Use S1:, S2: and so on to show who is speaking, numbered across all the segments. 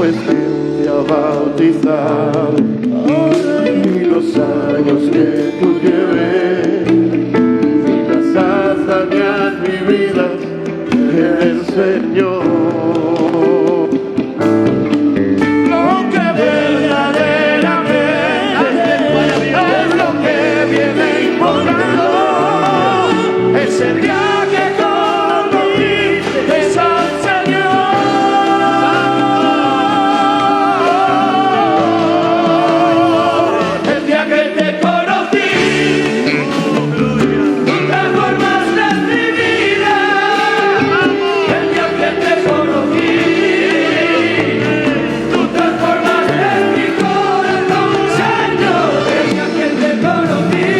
S1: es quien te ha bautizado y los años que tú lleves y las hazañas vividas del Señor. Lo que verdaderamente es lo que viene importando es el día que conociste al Señor. El día que te conocí, tú transformaste mi vida. El día que te conocí, tú transformaste mi corazón, Señor. El día que te conocí,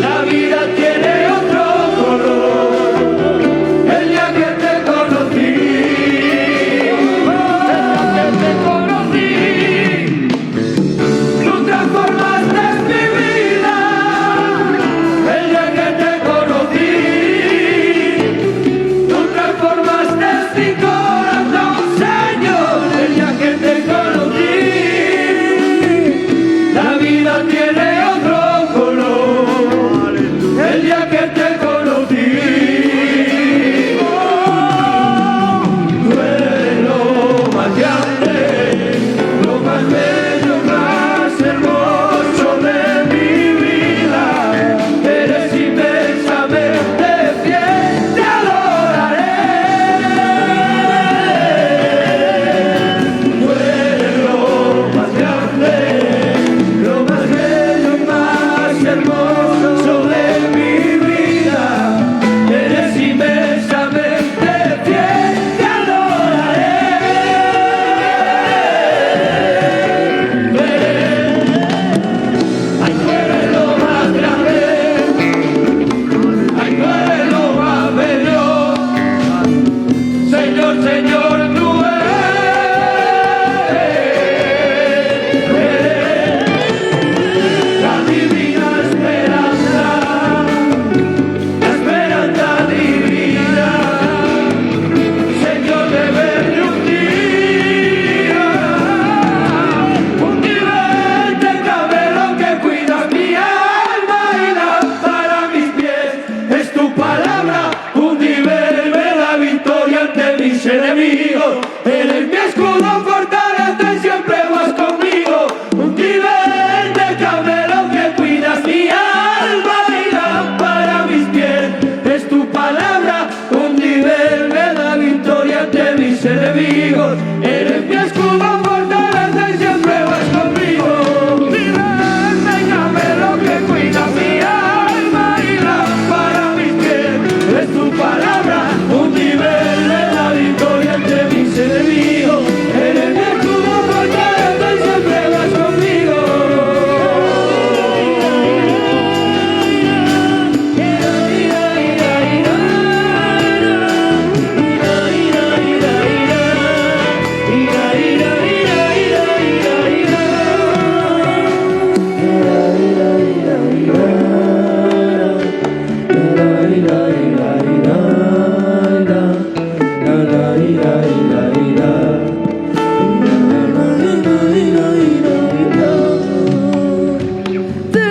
S1: la vida tiene otro color. El día que te conocí, tú transformaste mi vida. El día que te conocí, tú transformaste mi corazón, Señor. El día que te conocí, la vida tiene otro color. El día que te conocí, tú eres lo más grande, lo más bello, más hermoso de mi vida. Eres inmensamente fiel, te adoraré. Tú eres lo más grande, lo más bello, más hermoso de mi vida. Eres inmensamente fiel, te adoraré. Ay, tú eres lo más grande, ay, tú eres lo más bello. Señor, Señor, tú eres la divina esperanza, la esperanza divina. Señor, de verme un nivel de cabello que cuida mi alma y lámpara mis pies. Es tu palabra, un nivel me da victoria ante mis enemigos. Eres mi escudo, fortaleza y siempre vas conmigo. Un nivel de cabello que cuidas mi alma y lámpara mis pies. Es tu palabra, un nivel me da victoria ante mis enemigos. Eres mi escudo, fortaleza y siempre vas conmigo. Un nivel de cabello que cuida mi alma y lámpara mis pies. Es tu palabra, un nivel me da victoria ante mis enemigos. Eres mi escudo, fortaleza y siempre vas conmigo.
S2: Te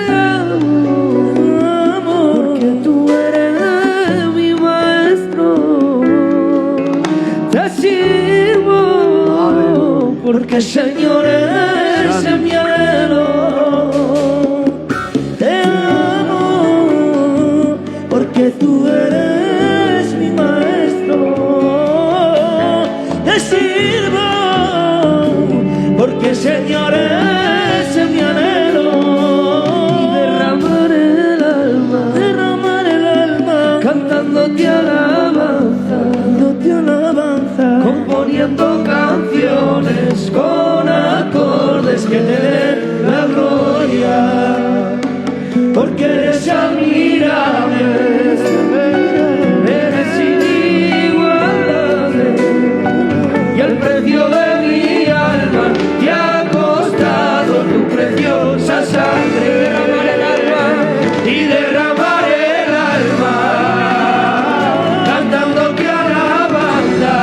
S2: amo, porque tú eres mi maestro. Te sirvo, porque Señor eres mi anhelo. Te amo, porque tú eres mi maestro. Te sirvo, porque Señor eres mi anhelo. Y derramar el alma, cantándote alabanza, componiendo canciones con acordes que te den la gloria, porque eres admirable, eres inigualable, y el precio de mi alma te ha costado tu preciosa sangre. Derramar el alma y derramar el alma, cantando que alabanza,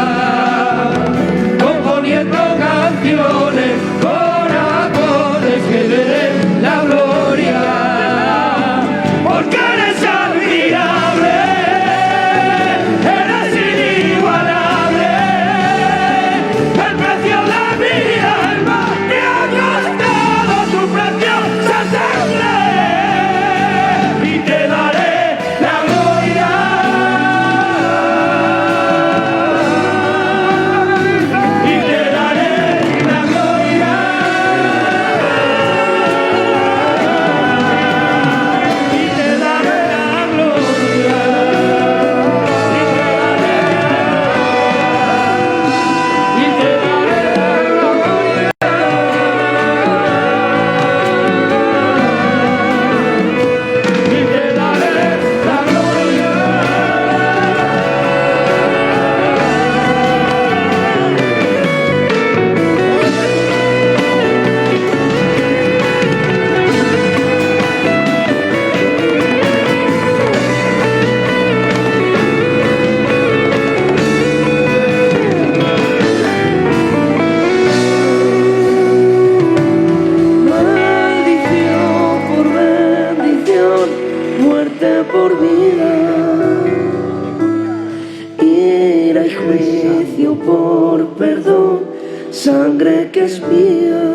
S2: sangre que es mía,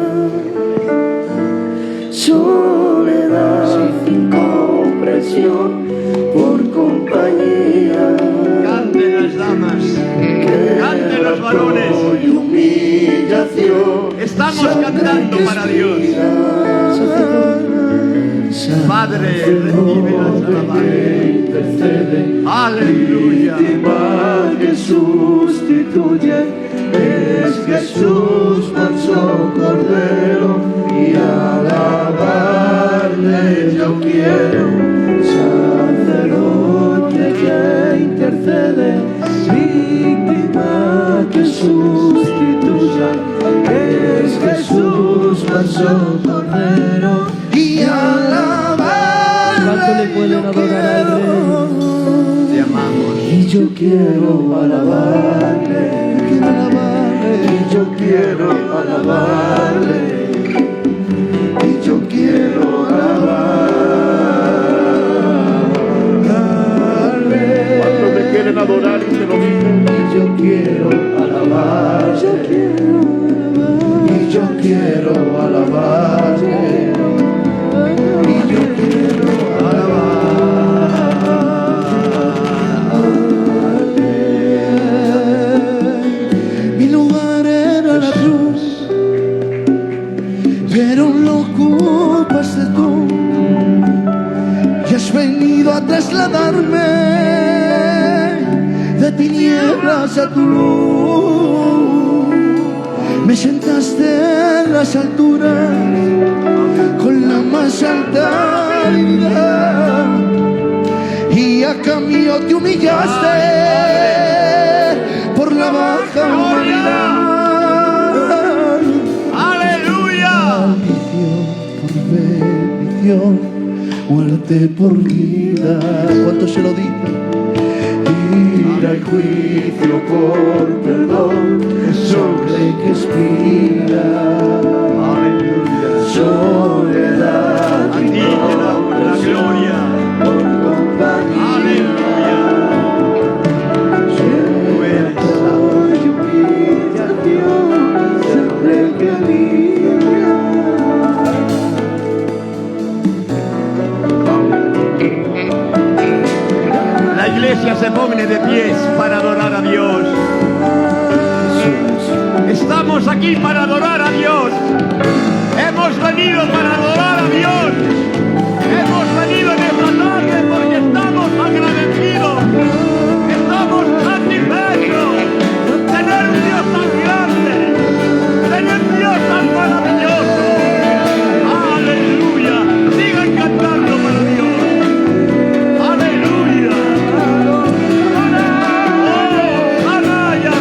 S2: soledad sin comprensión por compañía.
S1: Canten las damas, canten los varones.
S2: Y humillación.
S1: Estamos cantando para Dios. Padre, recibe las alabanzas. Aleluya.
S2: Que sustituye es Jesús, manso cordero, y alabarle yo quiero. Sacerdote que intercede, víctima que sustituya es Jesús, manso cordero, y alabarle. ¿Cuánto le pueden adorar al Rey?
S1: Te amamos.
S2: Y yo quiero alabarle, y yo quiero alabarle, y yo quiero alabarle.
S1: ¿Cuántos me quieren adorar y se lo dicen?
S2: Y yo quiero alabarle, y yo quiero alabarle, y yo quiero alabarle. Mi lugar era la cruz, pero lo ocupaste tú, y has venido a trasladarme de tinieblas a tu luz. Me sentaste en las alturas con la más alta dignidad, y a cambio te humillaste por la baja humanidad.
S1: ¡Aleluya!
S2: Bendición, muerte por vida. ¿Cuánto se lo dice? Ira y juicio por perdón, sangre que expira.
S1: Aleluya.
S2: Soledad
S1: A ti te damos la gloria.
S2: por compañía.
S1: Aleluya. Tú eres
S2: Soy humillación, sangre que brilla.
S1: La iglesia se pone de pies para adorar a Dios. Estamos aquí para adorar a Dios. Hemos venido para adorar a Dios. Hemos venido en esta tarde porque estamos agradecidos. Estamos satisfechos de tener un Dios tan grande, tener un Dios tan maravilloso. Aleluya. Sigan cantando para Dios. Aleluya. Oh, Anaya,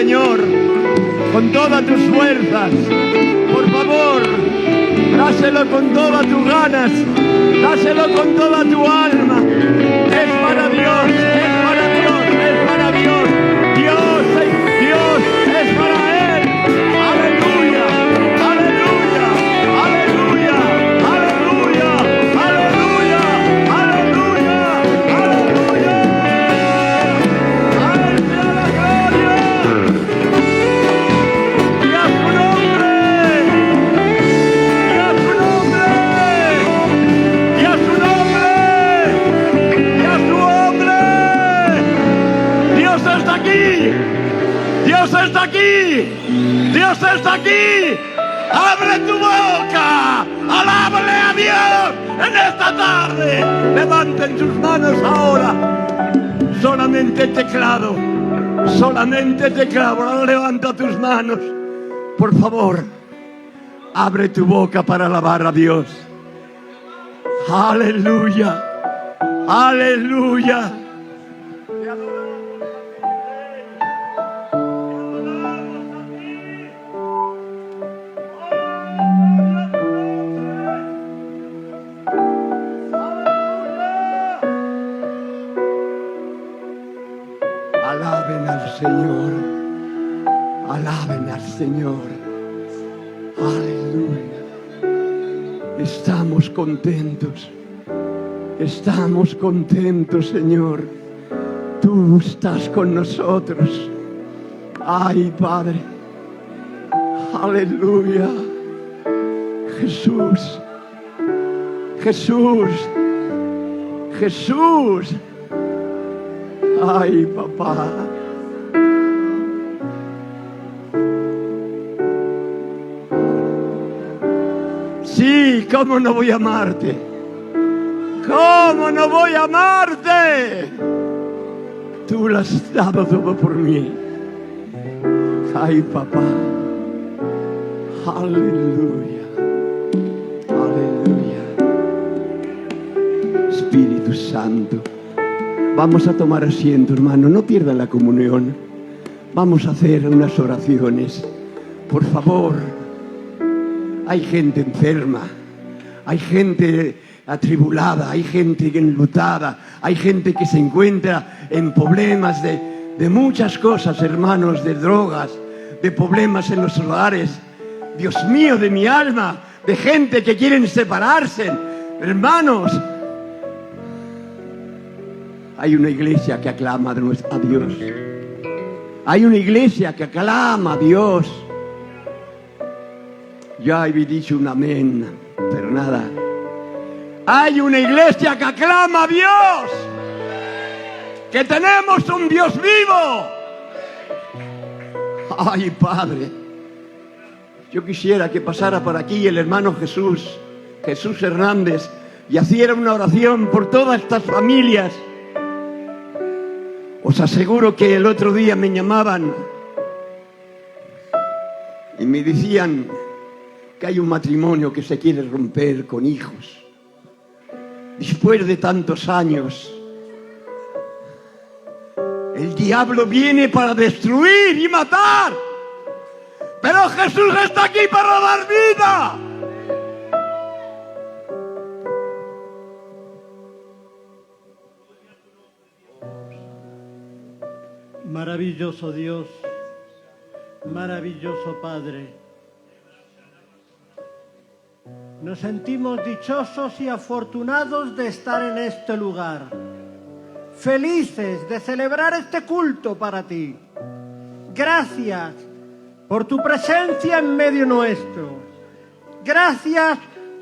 S3: Señor, con todas tus fuerzas. Por favor, dáselo con todas tus ganas, dáselo con toda tu alma. Es para Dios, es para Dios, es para Dios. Dios es para Él. Aleluya, aleluya, aleluya, aleluya, aleluya, aleluya, aleluya. A Él sea la gloria. Y a su nombre, y a su nombre, y a su nombre, y a su nombre. Dios está aquí. Dios está aquí. Dios está aquí. Abre tu boca. Alábale a Dios en esta tarde. Levanten sus manos ahora. Solamente teclado. Solamente teclado. Ahora levanta tus manos. Por favor, abre tu boca para alabar a Dios. Aleluya. Aleluya. Alaben al Señor. Alaben al Señor. Aleluya. Estamos contentos. Estamos contentos, Señor. Tú estás con nosotros. Ay, Padre. Aleluya. Jesús. Jesús. Jesús. Ay, papá. Sí, ¿cómo no voy a amarte? ¿Cómo no voy a amarte? Tú lo has dado todo por mí. Ay, papá. Aleluya. Aleluya. Espíritu Santo. Vamos a tomar asiento, hermano. No pierdan la comunión. Vamos a hacer unas oraciones. Por favor. Hay gente enferma. Hay gente atribulada. Hay gente enlutada. Hay gente que se encuentra en problemas de muchas cosas, hermanos, de drogas, de problemas en los hogares. Dios mío, de mi alma, de gente que quieren separarse. Hermanos, hay una iglesia que aclama a Dios. Hay una iglesia que aclama a Dios. Ya había dicho un amén, pero nada. Hay una iglesia que aclama a Dios. Que tenemos un Dios vivo. Ay, Padre. Yo quisiera que pasara por aquí el hermano Jesús Hernández, y hiciera una oración por todas estas familias. Os aseguro que el otro día me llamaban y me decían que hay un matrimonio que se quiere romper con hijos. Después de tantos años, el diablo viene para destruir y matar, pero Jesús está aquí para dar vida.
S4: Maravilloso Dios, maravilloso Padre. Nos sentimos dichosos y afortunados de estar en este lugar, felices de celebrar este culto para ti. Gracias por tu presencia en medio nuestro. Gracias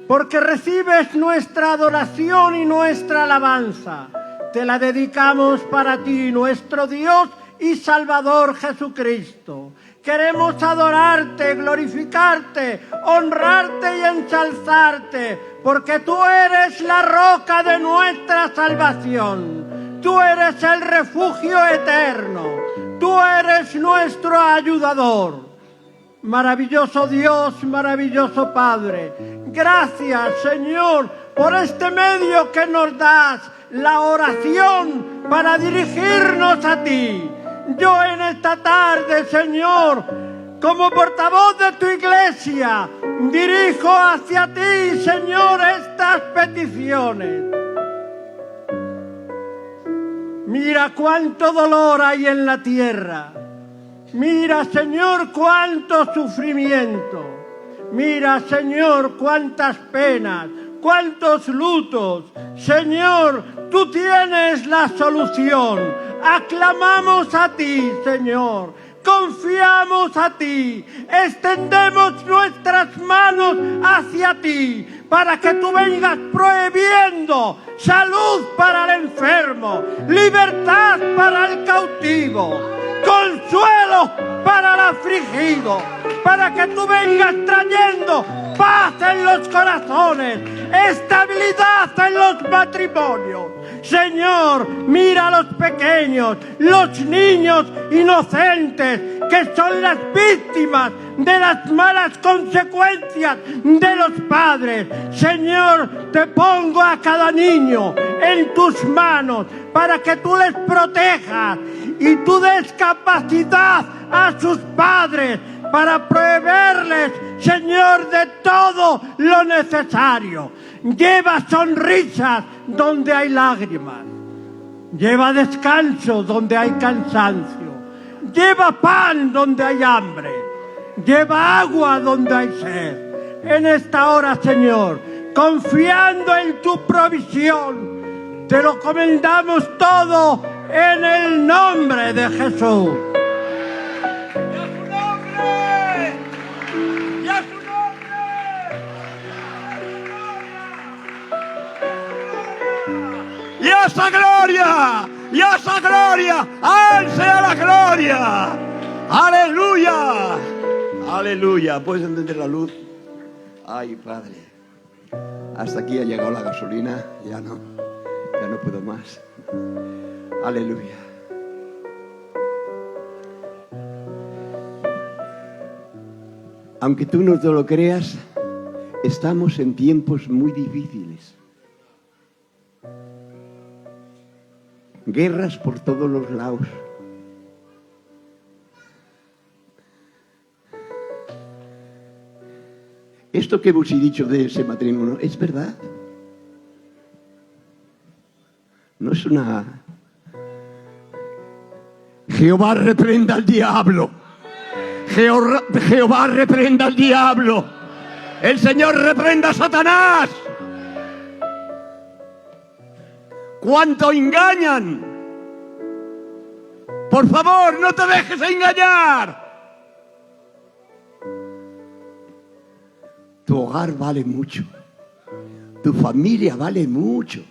S4: porque recibes nuestra adoración y nuestra alabanza. Te la dedicamos para ti, nuestro Dios y Salvador Jesucristo. Queremos adorarte, glorificarte, honrarte y ensalzarte, porque tú eres la roca de nuestra salvación. Tú eres el refugio eterno. Tú eres nuestro ayudador. Maravilloso Dios, maravilloso Padre. Gracias, Señor, por este medio que nos das, la oración para dirigirnos a ti. Yo en esta tarde, Señor, como portavoz de tu iglesia, dirijo hacia ti, Señor, estas peticiones. Mira cuánto dolor hay en la tierra. Mira, Señor, cuánto sufrimiento. Mira, Señor, cuántas penas, cuántos lutos. Señor, tú tienes la solución. Aclamamos a ti, Señor. Confiamos a ti. Extendemos nuestras manos hacia ti para que tú vengas prohibiendo salud para el enfermo, libertad para el cautivo, consuelo para el afligido, para que tú vengas trayendo paz en los corazones, estabilidad en los matrimonios. Señor, mira a los pequeños, los niños inocentes, que son las víctimas de las malas consecuencias de los padres. Señor, te pongo a cada niño en tus manos para que tú les protejas y tú des capacidad a sus padres para proveerles, Señor, de todo lo necesario. Lleva sonrisas donde hay lágrimas. Lleva descanso donde hay cansancio. Lleva pan donde hay hambre. Lleva agua donde hay sed. En esta hora, Señor, confiando en tu provisión, te lo encomendamos todo en el nombre de Jesús.
S3: ¡Y esa gloria! ¡Y esa gloria! ¡A Él sea la gloria! ¡Aleluya! ¡Aleluya! ¿Puedes encender la luz? ¡Ay, Padre! Hasta aquí ha llegado la gasolina. Ya no puedo más. ¡Aleluya! Aunque tú no te lo creas, estamos en tiempos muy difíciles. Guerras por todos los lados. Esto que vos he dicho de ese matrimonio es verdad. No es una... Jehová reprenda al diablo. Jehová reprenda al diablo. El Señor reprenda a Satanás. ¡Cuánto engañan! Por favor, no te dejes engañar. Tu hogar vale mucho. Tu familia vale mucho.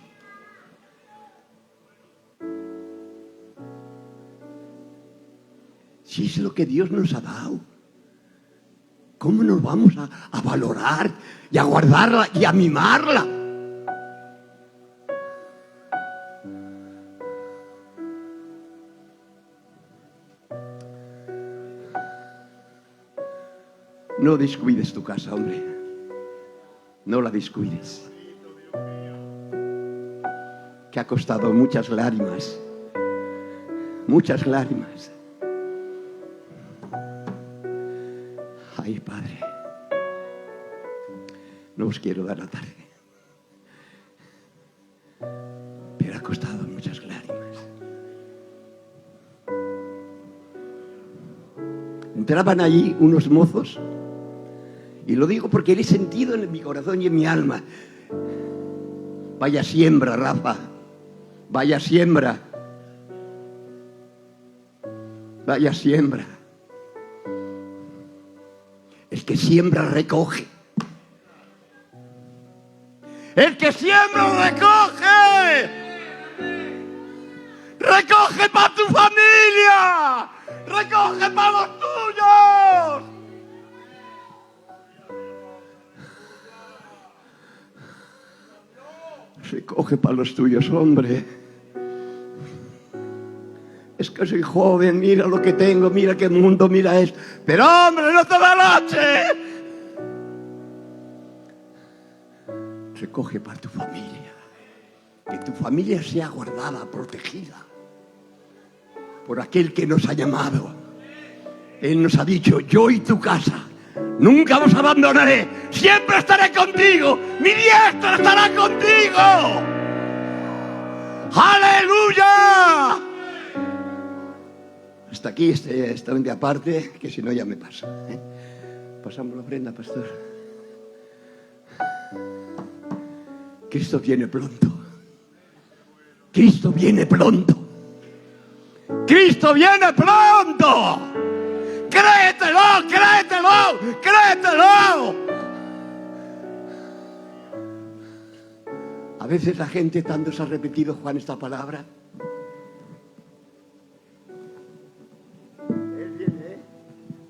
S3: Si es lo que Dios nos ha dado, ¿cómo nos vamos a valorar y a guardarla y a mimarla? No descuides tu casa, hombre. No la descuides. Que ha costado muchas lágrimas. Muchas lágrimas. Ay, Padre. No os quiero dar la tarde. Pero ha costado muchas lágrimas. Entraban allí unos mozos. Y lo digo porque lo he sentido en mi corazón y en mi alma. Vaya siembra, Rafa. Vaya siembra. Vaya siembra. El que siembra recoge. El que siembra recoge. Recoge para tu familia. Recoge para los tuyos. Recoge para los tuyos, hombre. Es que soy joven, mira lo que tengo, mira qué mundo, mira esto. Pero, hombre, no te relaches. Recoge para tu familia. Que tu familia sea guardada, protegida.
S5: por aquel que nos ha llamado. Él nos ha dicho: yo y tu casa nunca os abandonaré, siempre estaré contigo, mi diestra estará contigo. ¡Aleluya! Hasta aquí esta vente aparte, que si no ya me paso. Pasamos la ofrenda, pastor. Cristo viene pronto. Cristo viene pronto. Cristo viene pronto. Créetelo, créetelo, créetelo. A veces la gente tanto se ha repetido, Juan, esta palabra. Él viene, ¿eh?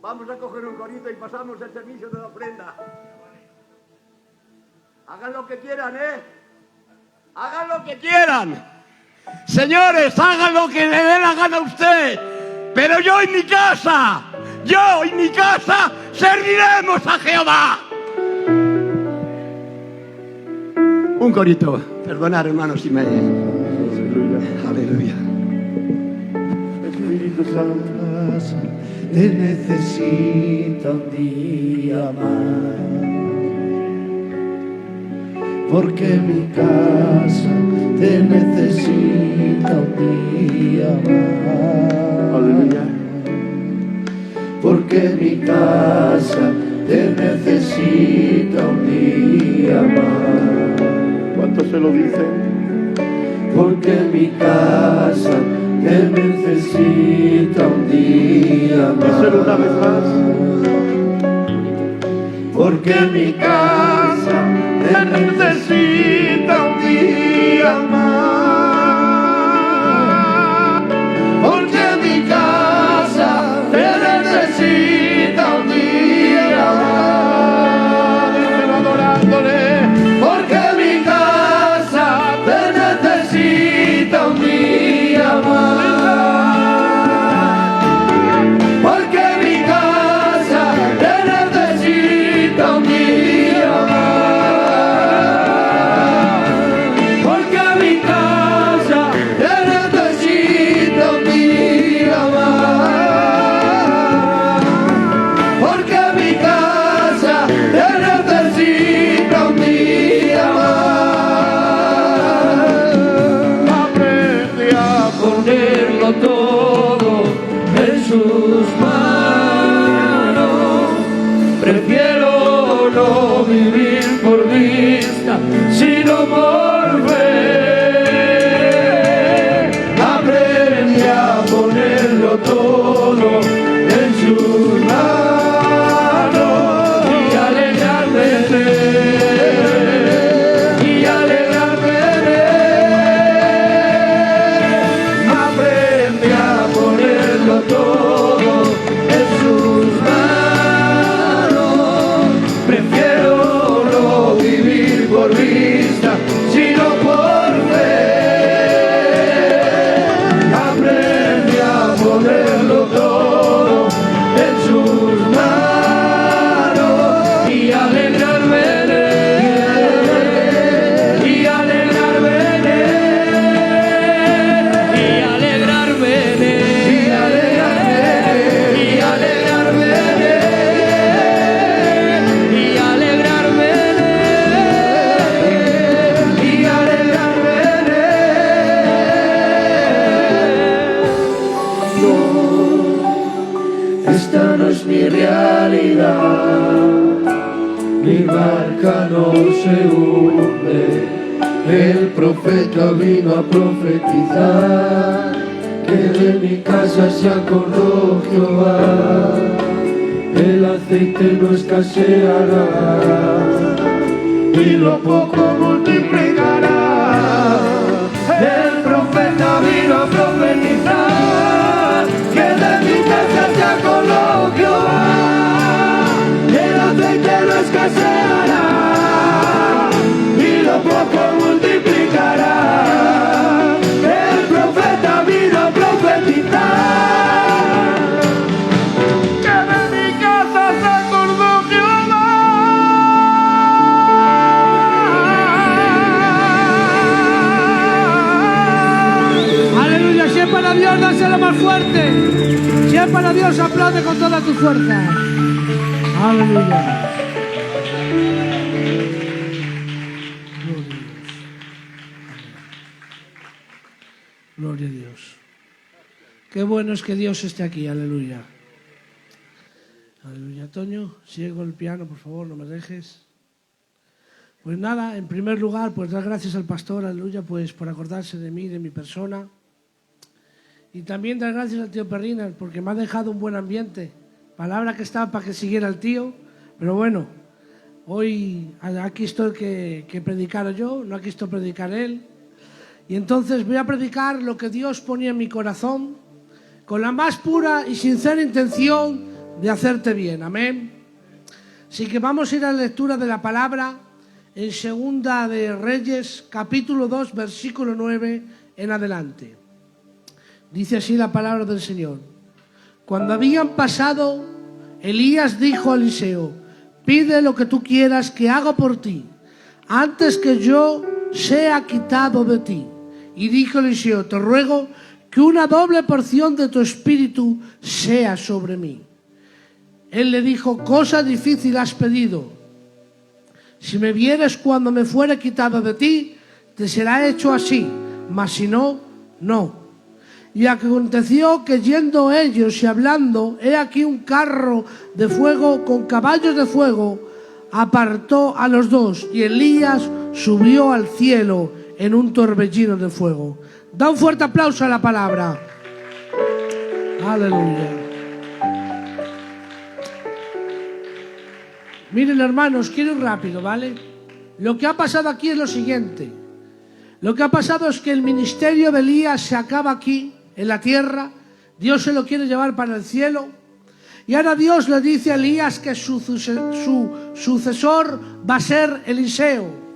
S5: Vamos a coger un corito y pasamos el servicio de la ofrenda. Hagan lo que quieran, ¿eh? Hagan lo que quieran. Señores, hagan lo que le dé la gana a usted. Pero yo y mi casa serviremos a Jehová. Un corito. Perdonad, hermanos, si me... Aleluya.
S2: Espíritu Santo, te necesito un día más. Porque mi casa te necesita un día más.
S5: Aleluya.
S2: Porque mi casa te necesita un día más.
S3: ¿Cuántos se lo dicen?
S2: Porque mi casa te necesita un día más.
S3: Díselo una vez más.
S2: Porque mi casa te necesita un día más. Porque mi casa te necesita un día más. Díselo adorándole. Porque mi casa te necesita un día más. Porque mi casa te necesita un día más. Porque mi casa te necesita un día más. Porque mi casa te necesita un día más. Aprende a ponerlo todo en sus manos. Prefiero no vivir por vista, sino por fe. Aprende a ponerlo todo en sus manos y alegrarme en él, y alegrarme en él. Aprende a ponerlo todo en sus manos. Prefiero no vivir por vista, sino por fe. Aprende a ponerlo todo en sus manos y alegrarme en él, y alegrarme en él, y alegrarme en él, y alegrarme en él, y alegrarme en él, y alegrarme en él. No, esta no es mi realidad. Mi barca no se hunde. El profeta vino a profetizar que de mi casa se acordó Jehová. El aceite no escaseará y lo poco multiplicará. El profeta vino a profetizar que de mi casa se acordó Jehová. El aceite no escaseará y lo poco multiplicará. El profeta vino a profetizar que de mi casa se acordó Jehová. apláudelo más fuerte. Si es para Dios, aplaude con toda tu fuerza. Aleluya. Gloria a Dios. Qué bueno es que Dios esté aquí, aleluya. Aleluya. Toño, sigue con el piano, por favor, no me dejes. Pues nada, en primer lugar, pues dar gracias al pastor, aleluya, pues por acordarse de mí, de mi persona. Y también dar gracias al tío Perrinas, porque me ha dejado un buen ambiente. Palabra que estaba para que siguiera el tío, pero bueno, hoy aquí estoy que predicar yo, no aquí estoy predicar él. Y entonces voy a predicar lo que Dios ponía en mi corazón, con la más pura y sincera intención de hacerte bien, amén. Así que vamos a ir a la lectura de la palabra en Segunda de Reyes, capítulo 2, versículo 9 en adelante. Dice así la palabra del Señor. Cuando habían pasado, Elías dijo a Eliseo: pide lo que tú quieras que haga por ti, antes que yo sea quitado de ti. Y dijo Eliseo: te ruego que una doble porción de tu espíritu sea sobre mí. Él le dijo: cosa difícil has pedido. Si me vieres cuando me fuere quitado de ti, te será hecho así, mas si no, no. Y aconteció que yendo ellos y hablando, he aquí un carro de fuego con caballos de fuego apartó a los dos, y Elías subió al cielo en un torbellino de fuego. Da un fuerte aplauso a la palabra. Aleluya. Miren, hermanos, quiero ir rápido, ¿vale? Lo que ha pasado aquí es lo siguiente. Lo que ha pasado es que el ministerio de Elías se acaba aquí, en la tierra. Dios se lo quiere llevar para el cielo. Y ahora Dios le dice a Elías que su sucesor va a ser Eliseo.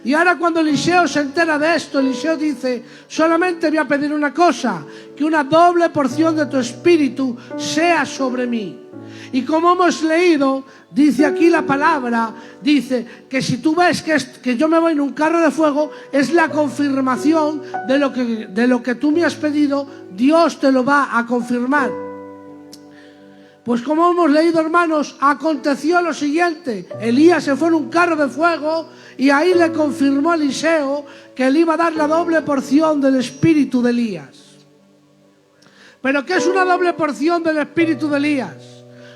S2: Y ahora cuando Eliseo se entera de esto, Eliseo dice: solamente voy a pedir una cosa, que una doble porción de tu espíritu sea sobre mí. Y como hemos leído, dice aquí la palabra, dice que si tú ves que yo me voy en un carro de fuego, es la confirmación de lo que tú me has pedido. Dios te lo va a confirmar. Pues como hemos leído, hermanos, aconteció lo siguiente: Elías se fue en un carro de fuego y ahí le confirmó a Eliseo que le iba a dar la doble porción del espíritu de Elías. ¿Pero qué es una doble porción del espíritu de Elías?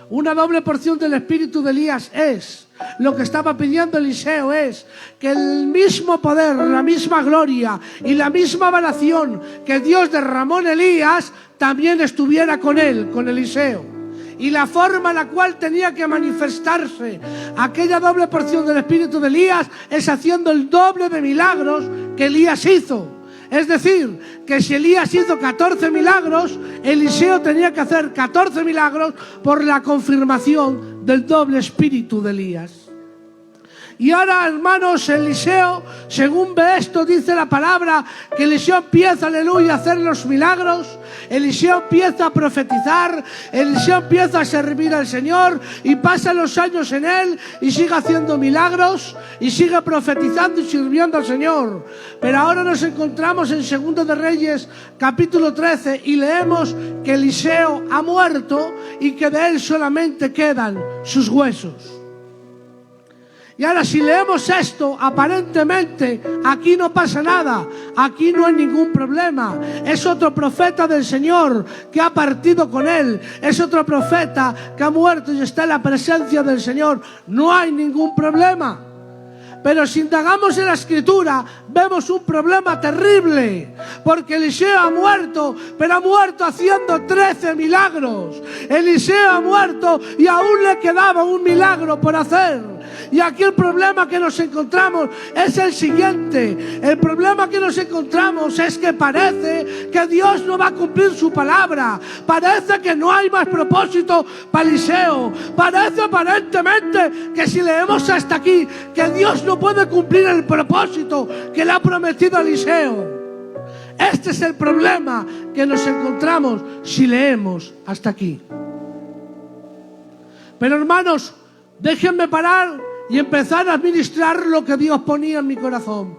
S2: Una doble porción del espíritu de Elías es, lo que estaba pidiendo Eliseo es que el mismo poder, la misma gloria y la misma oración que Dios derramó en Elías también estuviera con él, con Eliseo. Y la forma en la cual tenía que manifestarse aquella doble porción del espíritu de Elías es haciendo el doble de milagros que Elías hizo. Es decir, que si Elías hizo 14 milagros, Eliseo tenía que hacer 14 milagros por la confirmación del doble espíritu de Elías. Y ahora, hermanos, Eliseo, según ve esto, dice la palabra, que Eliseo empieza, aleluya, a hacer los milagros. Eliseo empieza a profetizar, Eliseo empieza a servir al Señor y pasan los años en él y sigue haciendo milagros y sigue profetizando y sirviendo al Señor. Pero ahora nos encontramos en Segunda de Reyes, capítulo 13, y leemos que Eliseo ha muerto y que de él solamente quedan sus huesos. Y ahora si leemos esto, aparentemente aquí no pasa nada, aquí no hay ningún problema. Es otro profeta del Señor que ha partido con él, es otro profeta que ha muerto y está en la presencia del Señor. No hay ningún problema. Pero si indagamos en la Escritura, vemos un problema terrible, porque Eliseo ha muerto, pero ha muerto haciendo 13 milagros. Eliseo ha muerto y aún le quedaba un milagro por hacer. Y aquí el problema que nos encontramos es el siguiente. El problema que nos encontramos es que parece que Dios no va a cumplir su palabra. Parece que no hay más propósito para Eliseo. Parece aparentemente que si leemos hasta aquí, que Dios no puede cumplir el propósito que le ha prometido a Eliseo. Este es el problema que nos encontramos si leemos hasta aquí. Pero hermanos, déjenme parar y empezar a administrar lo que Dios ponía en mi corazón.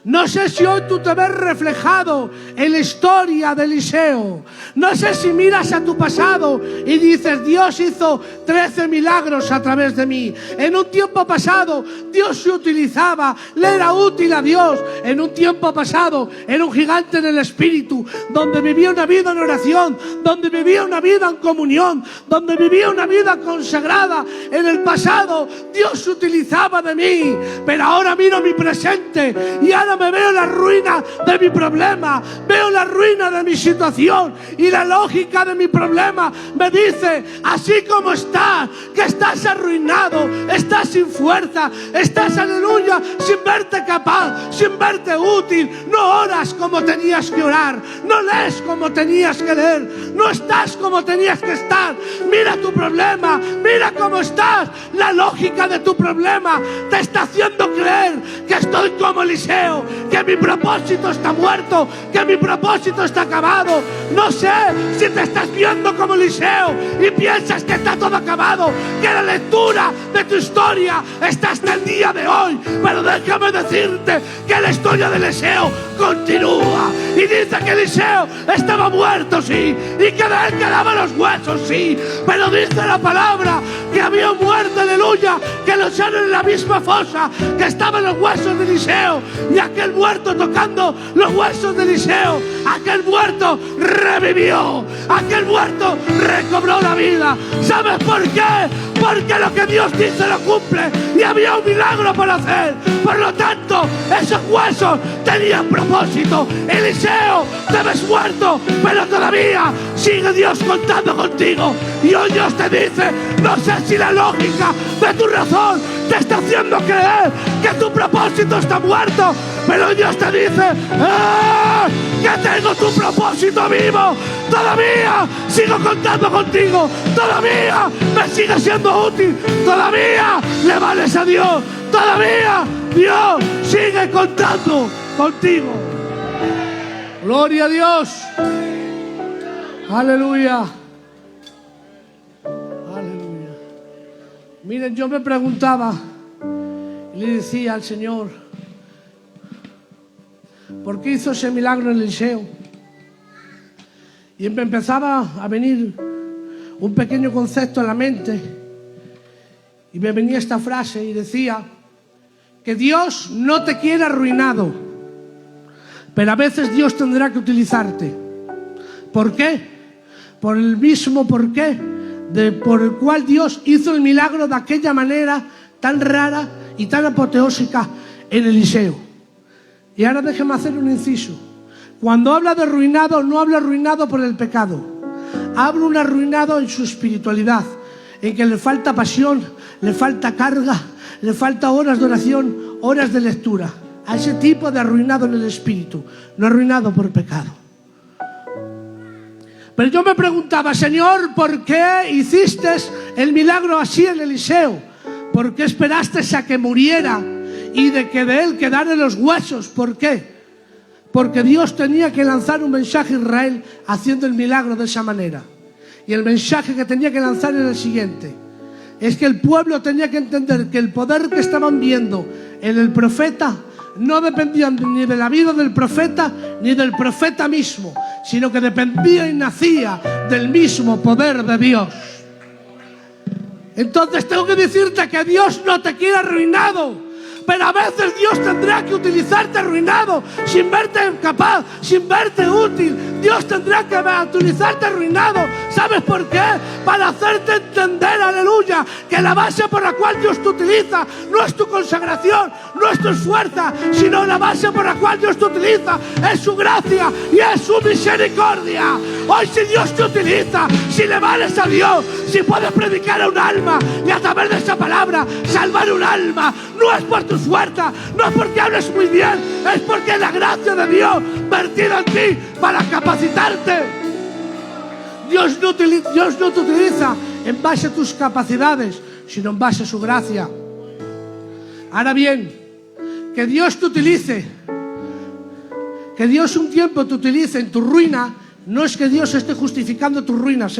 S2: No sé si hoy tú te ves reflejado en la historia de Eliseo. No sé si miras a tu pasado y dices, Dios hizo 13 milagros a través de mí. En un tiempo pasado Dios se utilizaba, le era útil a Dios. En un tiempo pasado era un gigante en el espíritu, donde vivía una vida en oración, donde vivía una vida en comunión, donde vivía una vida consagrada. En el pasado Dios se utilizaba de mí, pero ahora miro mi presente y ahora me veo la ruina de mi problema, veo la ruina de mi situación, y la lógica de mi problema me dice, así como estás, que estás arruinado, estás sin fuerza, estás, aleluya, sin verte capaz, sin verte útil, no oras como tenías que orar, no lees como tenías que leer, no estás como tenías que estar. Mira tu problema, mira cómo estás. La lógica de tu problema te está haciendo creer que estoy como Eliseo, que mi propósito está muerto, que mi propósito está acabado. No sé si te estás viendo como Eliseo y piensas que está todo acabado, que la lectura de tu historia está hasta el día de hoy, pero déjame decirte que la historia de Eliseo continúa, y dice que Eliseo estaba muerto, sí, y que de él quedaban los huesos, sí, pero dice la palabra que había un muerto, aleluya, que lo echaron en la misma fosa que estaban los huesos de Eliseo, y aquel muerto tocando los huesos de Eliseo, aquel muerto revivió, aquel muerto recobró la vida. ¿Sabes por qué? Porque lo que Dios dice lo cumple, y había un milagro por hacer. Por lo tanto, esos huesos tenían propósito. Eliseo, te ves muerto, pero todavía sigue Dios contando contigo. Y hoy Dios te dice, no sé si la lógica de tu razón te está haciendo creer que tu propósito está muerto, pero Dios te dice, ¡ah!, que tengo tu propósito vivo. Todavía sigo contando contigo, todavía me sigue siendo útil, todavía le vales a Dios, todavía Dios sigue contando contigo. Gloria a Dios. Aleluya. Aleluya. Miren, yo me preguntaba y le decía al Señor, ¿por qué hizo ese milagro en Eliseo? Y me empezaba a venir un pequeño concepto en la mente, y me venía esta frase y decía que Dios no te quiere arruinado, pero a veces Dios tendrá que utilizarte. ¿Por qué? Por el mismo porqué por el cual Dios hizo el milagro de aquella manera tan rara y tan apoteósica en Eliseo. Y ahora déjeme hacer un inciso. Cuando habla de arruinado, no habla arruinado por el pecado. Habla un arruinado en su espiritualidad, en que le falta pasión, le falta carga, le falta horas de oración, horas de lectura. A ese tipo de arruinado en el espíritu, no arruinado por pecado. Pero yo me preguntaba, Señor, ¿por qué hiciste el milagro así en Eliseo? ¿Por qué esperaste a que muriera y de que de él quedaran los huesos? ¿Por qué? Porque Dios tenía que lanzar un mensaje a Israel haciendo el milagro de esa manera. Y el mensaje que tenía que lanzar era el siguiente: es que el pueblo tenía que entender que el poder que estaban viendo en el profeta no dependía ni de la vida del profeta ni del profeta mismo, sino que dependía y nacía del mismo poder de Dios. Entonces tengo que decirte que Dios no te quiere arruinado, pero a veces Dios tendrá que utilizarte arruinado, sin verte capaz, sin verte útil. Dios tendrá que utilizarte arruinado. ¿Sabes por qué? Para hacerte entender, aleluya, que la base por la cual Dios te utiliza no es tu consagración, no es tu fuerza, sino la base por la cual Dios te utiliza es su gracia y es su misericordia. Hoy, si Dios te utiliza, si le vales a Dios, si puedes predicar a un alma y a través de esa palabra salvar un alma, no es por tu fuerza, no es porque hables muy bien, es porque es la gracia de Dios vertida en ti para capacitarte. Dios no te utiliza en base a tus capacidades, sino en base a su gracia. Ahora bien, que Dios te utilice, que Dios un tiempo te utilice en tu ruina, no es que Dios esté justificando tus ruinas,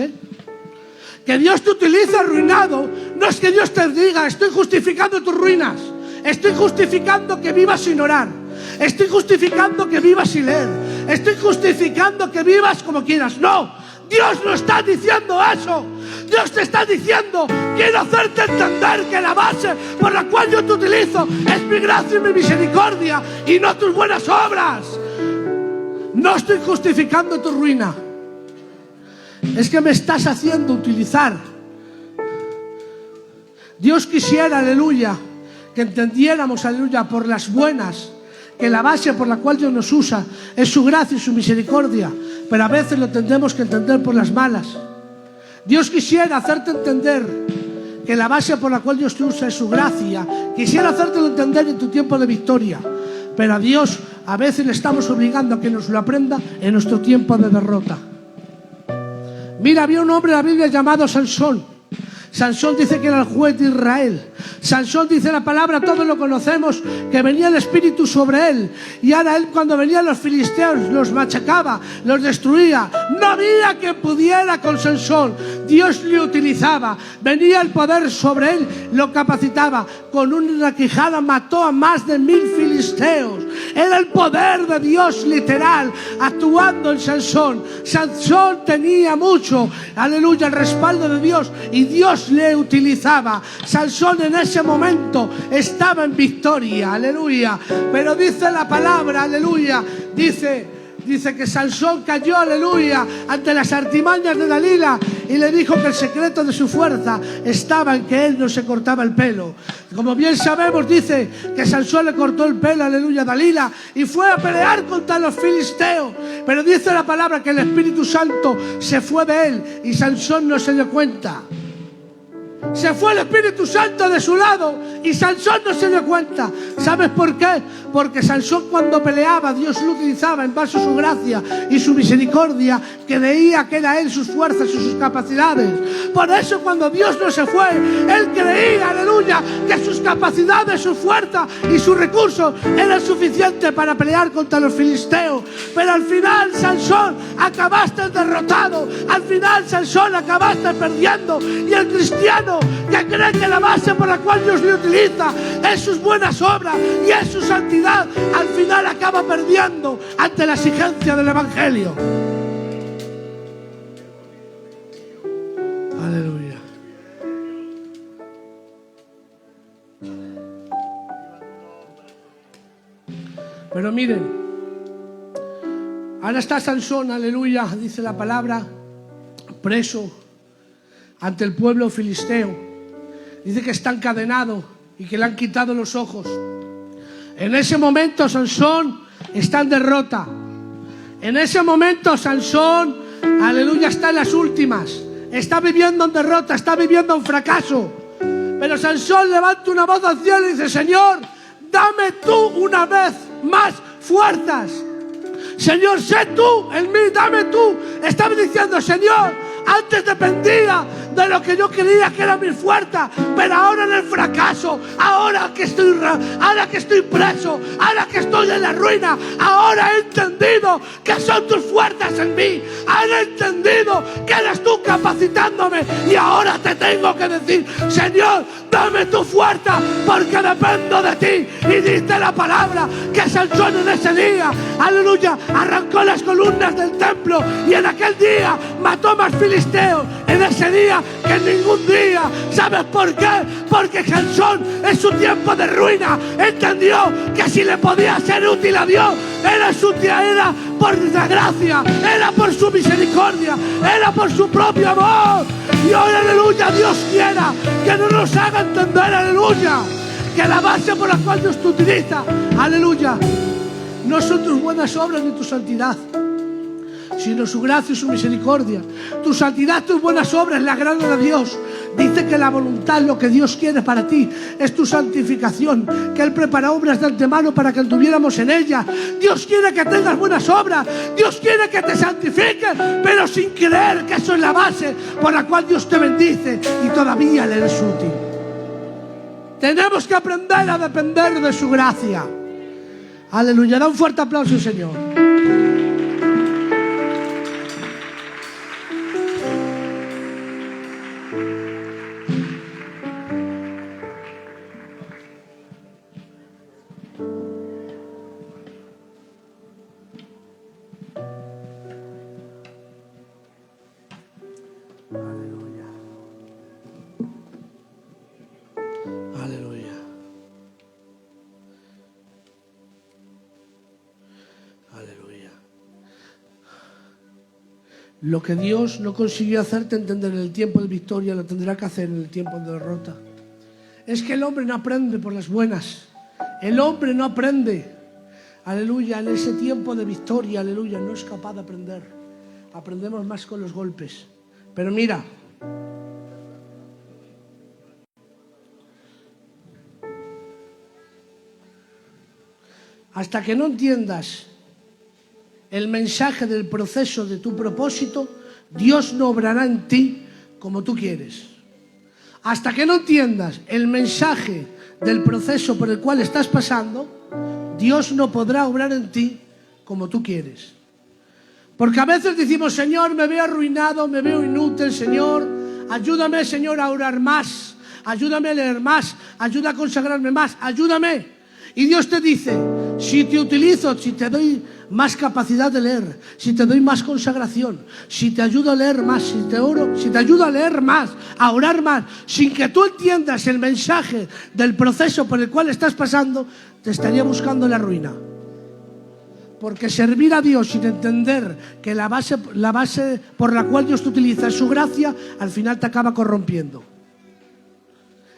S2: Que Dios te utilice arruinado, no es que Dios te diga, estoy justificando tus ruinas, estoy justificando que vivas sin orar,
S6: Estoy justificando que vivas sin Él. Estoy justificando que vivas como quieras. No, Dios no está diciendo eso. Dios te está diciendo: quiero hacerte entender que la base por la cual yo te utilizo es mi gracia y mi misericordia, y no tus buenas obras. No estoy justificando tu ruina. Es que me estás haciendo utilizar. Dios quisiera, aleluya, que entendiéramos, aleluya, por las buenas, que la base por la cual Dios nos usa es su gracia y su misericordia, pero a veces lo tendremos que entender por las malas. Dios quisiera hacerte entender que la base por la cual Dios te usa es su gracia. Quisiera hacértelo entender en tu tiempo de victoria, pero a Dios a veces le estamos obligando a que nos lo aprenda en nuestro tiempo de derrota. Mira, había un hombre en la Biblia llamado Sansón. Sansón dice que era el juez de Israel. Sansón, dice la palabra, todos lo conocemos, que venía el Espíritu sobre él. Y ahora él, cuando venían los filisteos, los machacaba, los destruía. No había quien pudiera con Sansón. Dios le utilizaba. Venía el poder sobre él, lo capacitaba. Con una quijada mató a más de 1000 filisteos. Era el poder de Dios literal actuando en Sansón. Sansón tenía mucho, aleluya, el respaldo de Dios, y Dios le utilizaba. Sansón en ese momento estaba en victoria, aleluya. Pero dice la palabra, aleluya, dice que Sansón cayó, aleluya, ante las artimañas de Dalila, y le dijo que el secreto de su fuerza estaba en que él no se cortaba el pelo. Como bien sabemos, dice que Sansón le cortó el pelo, aleluya, a Dalila, y fue a pelear contra los filisteos. Pero dice la palabra que el Espíritu Santo se fue de él y Sansón no se dio cuenta. Se fue el Espíritu Santo de su lado y Sansón no se dio cuenta. ¿Sabes por qué? Porque Sansón, cuando peleaba, Dios lo utilizaba en base a su gracia y su misericordia, que veía que era él sus fuerzas y sus capacidades. Por eso, cuando Dios no se fue, él creía, aleluya, que sus capacidades, su fuerza y sus recursos eran suficientes para pelear contra los filisteos. Pero al final, Sansón, acabaste derrotado. Al final, Sansón, acabaste perdiendo. Y el cristiano que cree que la base por la cual Dios le utiliza es sus buenas obras y es su santidad, al final acaba perdiendo ante la exigencia del Evangelio. Aleluya. Pero miren, ahora está Sansón, aleluya, dice la palabra, preso ante el pueblo filisteo. Dice que está encadenado y que le han quitado los ojos. En ese momento Sansón está en derrota. En ese momento Sansón, aleluya, está en las últimas. Está viviendo en derrota, está viviendo en fracaso. Pero Sansón levanta una voz al cielo y dice: Señor, dame tú una vez más fuerzas. Señor, sé tú en mí, dame tú. Estaba diciendo: Señor, antes dependía de lo que yo creía que era mi fuerza, pero ahora en el fracaso, ahora que estoy preso, ahora que estoy en la ruina, ahora he entendido que son tus fuerzas en mí. He entendido que eres tú capacitándome, y ahora te tengo que decir: Señor, dame tu fuerza, porque dependo de ti. Y dice la palabra que Sansón en ese día, aleluya, arrancó las columnas del templo, y en aquel día mató más filisteos en ese día que en ningún día. ¿Sabes por qué? Porque Sansón en su tiempo de ruina entendió que si le podía ser útil a Dios, era por la gracia, era por su misericordia, era por su propio amor. Y hoy, aleluya, Dios quiera que no nos haga entender, aleluya, que la base por la cual Dios te utiliza, aleluya, no son tus buenas obras ni tu santidad, sino su gracia y su misericordia. Tu santidad, tus buenas obras le agradan a Dios. Dice que la voluntad, lo que Dios quiere para ti, es tu santificación, que Él prepara obras de antemano para que anduviéramos en ellas. Dios quiere que tengas buenas obras, Dios quiere que te santifiques, pero sin creer que eso es la base por la cual Dios te bendice y todavía le eres útil. Tenemos que aprender a depender de su gracia. Aleluya, da un fuerte aplauso, Señor. Lo que Dios no consiguió hacerte entender en el tiempo de victoria, lo tendrá que hacer en el tiempo de derrota. Es que el hombre no aprende por las buenas. El hombre no aprende. Aleluya, en ese tiempo de victoria, aleluya, no es capaz de aprender. Aprendemos más con los golpes. Pero mira, hasta que no entiendas el mensaje del proceso de tu propósito, Dios no obrará en ti como tú quieres. Hasta que no entiendas el mensaje del proceso por el cual estás pasando, Dios no podrá obrar en ti como tú quieres. Porque a veces decimos, Señor, me veo arruinado, me veo inútil, Señor, ayúdame, Señor, a orar más, ayúdame a leer más, ayuda a consagrarme más, ayúdame. Y Dios te dice, si te utilizo, si te doy más capacidad de leer, si te doy más consagración, si te ayudo a leer más, si te ayudo a leer más, a orar más, sin que tú entiendas el mensaje del proceso por el cual estás pasando, te estaría buscando la ruina. Porque servir a Dios sin entender que la base por la cual Dios te utiliza es su gracia, al final te acaba corrompiendo.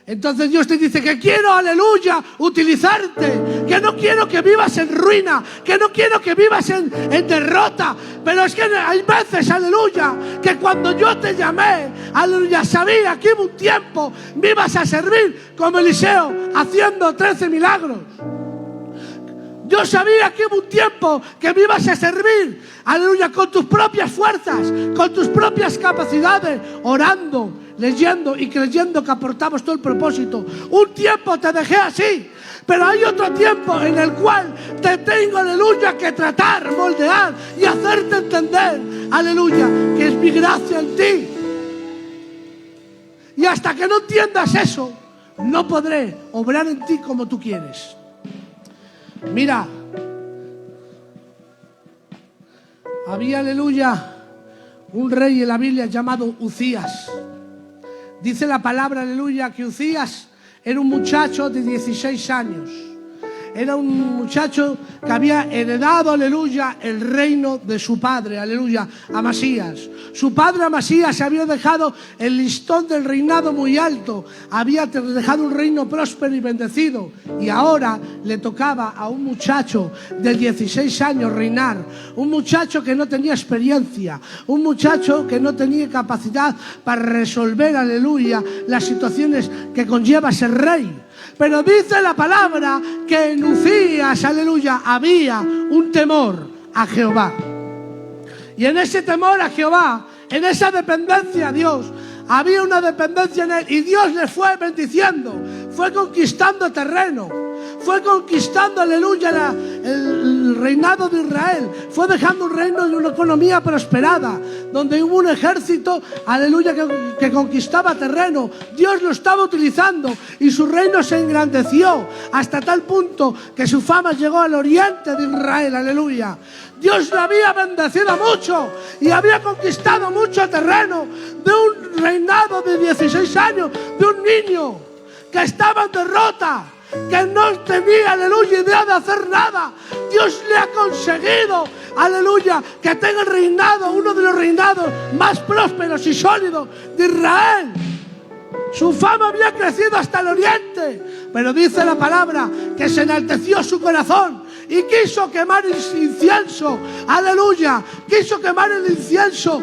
S6: Entonces Dios te dice que quiero, aleluya, utilizarte, que no quiero que vivas en ruina, que no quiero que vivas en derrota, pero es que hay veces, aleluya, que cuando yo te llamé, aleluya, sabía que hubo un tiempo, me ibas a servir como Eliseo, haciendo 13 milagros. Yo sabía que hubo un tiempo que me ibas a servir, aleluya, con tus propias fuerzas, con tus propias capacidades, orando, leyendo y creyendo que aportabas todo el propósito. Un tiempo te dejé así, pero hay otro tiempo en el cual te tengo, aleluya, que tratar, moldear y hacerte entender, aleluya, que es mi gracia en ti. Y hasta que no entiendas eso, no podré obrar en ti como tú quieres. Mira, había, aleluya, un rey en la Biblia llamado Uzías. Dice la palabra, aleluya, que Uzías era un muchacho de 16 años. Era un muchacho que había heredado, aleluya, el reino de su padre, aleluya, Amasías. Su padre Amasías había dejado el listón del reinado muy alto, había dejado un reino próspero y bendecido, y ahora le tocaba a un muchacho de 16 años reinar, un muchacho que no tenía experiencia, un muchacho que no tenía capacidad para resolver, aleluya, las situaciones que conlleva ser rey. Pero dice la palabra que en Uzías, aleluya, había un temor a Jehová. Y en ese temor a Jehová, en esa dependencia a Dios, había una dependencia en él. Y Dios le fue bendiciendo, fue conquistando terreno, fue conquistando, aleluya, el reinado de Israel. Fue dejando un reino y una economía prosperada, donde hubo un ejército, aleluya, que conquistaba terreno. Dios lo estaba utilizando y su reino se engrandeció hasta tal punto que su fama llegó al oriente de Israel, aleluya. Dios lo había bendecido mucho y había conquistado mucho terreno de un reinado de 16 años, de un niño que estaba en derrota, que no tenía, aleluya, idea de hacer nada. Dios le ha conseguido, aleluya, que tenga el reinado, uno de los reinados más prósperos y sólidos de Israel. Su fama había crecido hasta el oriente, pero dice la palabra que se enalteció su corazón y quiso quemar incienso, aleluya, quiso quemar el incienso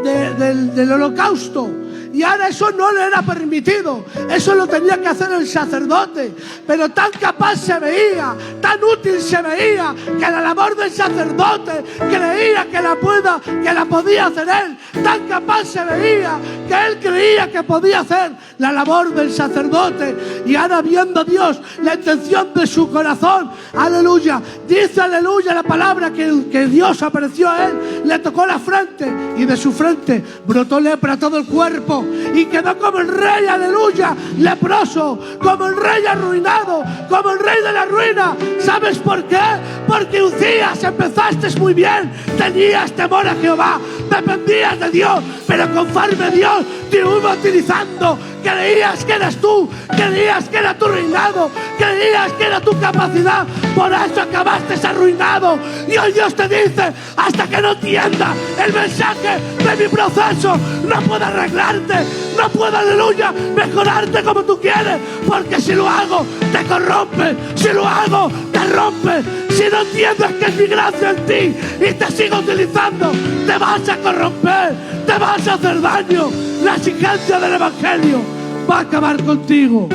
S6: del holocausto. Y ahora eso no le era permitido, eso lo tenía que hacer el sacerdote. Pero tan capaz se veía, tan útil se veía, que la labor del sacerdote creía que la podía hacer él. Tan capaz se veía que él creía que podía hacer la labor del sacerdote. Y ahora, viendo Dios la intención de su corazón, aleluya, dice, aleluya, la palabra que Dios apareció a él, le tocó la frente y de su frente brotó lepra a todo el cuerpo. Y quedó como el rey, aleluya, leproso, como el rey arruinado, como el rey de la ruina. ¿Sabes por qué? Porque Uzías empezaste muy bien, tenías temor a Jehová, dependías de Dios, pero conforme Dios te iba utilizando, creías que eras tú, creías que era tu reinado, creías que era tu capacidad, por eso acabaste arruinado. Y hoy Dios te dice, hasta que no entienda el mensaje de mi proceso, no puedo arreglarte, no puedo, aleluya, mejorarte como tú quieres, porque si lo hago, te corrompe, si lo hago, te rompe. Si no entiendes que es mi gracia en ti y te sigo utilizando, te vas a corromper, te vas a hacer daño. La exigencia del Evangelio va a acabar contigo.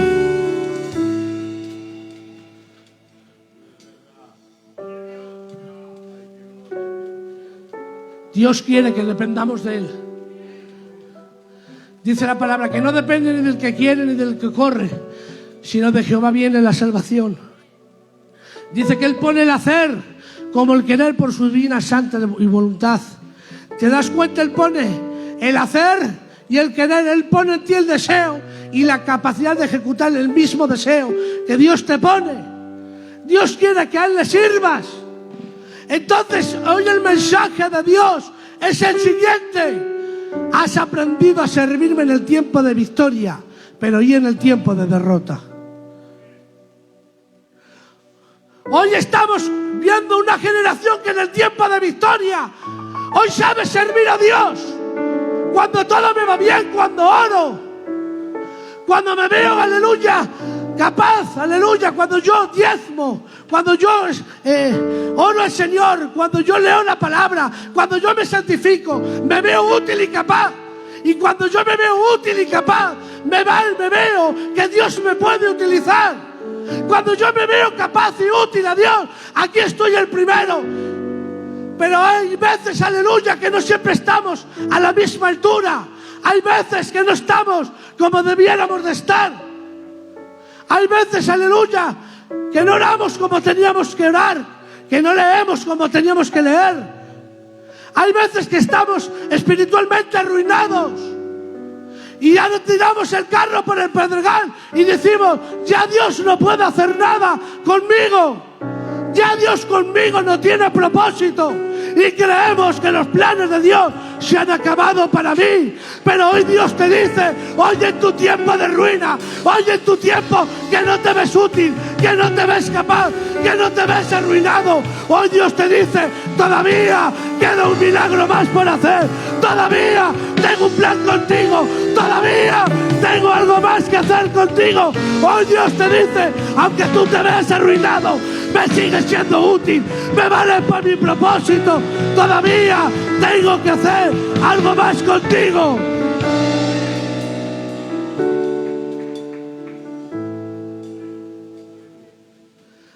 S6: Dios quiere que dependamos de Él. Dice la palabra que no depende ni del que quiere ni del que corre, sino de Jehová viene la salvación. Dice que Él pone el hacer como el querer por su divina santa y voluntad. ¿Te das cuenta? Él pone el hacer y el querer. Él pone en ti el deseo y la capacidad de ejecutar el mismo deseo que Dios te pone. Dios quiere que a Él le sirvas. Entonces, hoy el mensaje de Dios es el siguiente: has aprendido a servirme en el tiempo de victoria, pero y en el tiempo de derrota. Hoy estamos viendo una generación que en el tiempo de victoria hoy sabe servir a Dios. Cuando todo me va bien, cuando oro, cuando me veo, aleluya, capaz, aleluya, cuando yo diezmo, cuando yo oro al Señor, cuando yo leo la palabra, cuando yo me santifico, me veo útil y capaz. Y cuando yo me veo útil y capaz, me veo que Dios me puede utilizar. Cuando yo me veo capaz y útil a Dios, aquí estoy el primero. Pero hay veces, aleluya, que no siempre estamos a la misma altura. Hay veces que no estamos como debiéramos de estar. Hay veces, aleluya, que no oramos como teníamos que orar, que no leemos como teníamos que leer. Hay veces que estamos espiritualmente arruinados y ya no tiramos el carro por el pedregal y decimos, ya Dios no puede hacer nada conmigo, ya Dios conmigo no tiene propósito, y creemos que los planes de Dios se han acabado para mí. Pero hoy Dios te dice, hoy en tu tiempo de ruina, hoy en tu tiempo que no te ves útil, que no te ves capaz, que no te ves arruinado, hoy Dios te dice, todavía queda un milagro más por hacer, todavía tengo un plan contigo, todavía tengo algo más que hacer contigo. Hoy Dios te dice, aunque tú te veas arruinado, me sigues siendo útil, me vale por mi propósito, todavía tengo que hacer algo más contigo.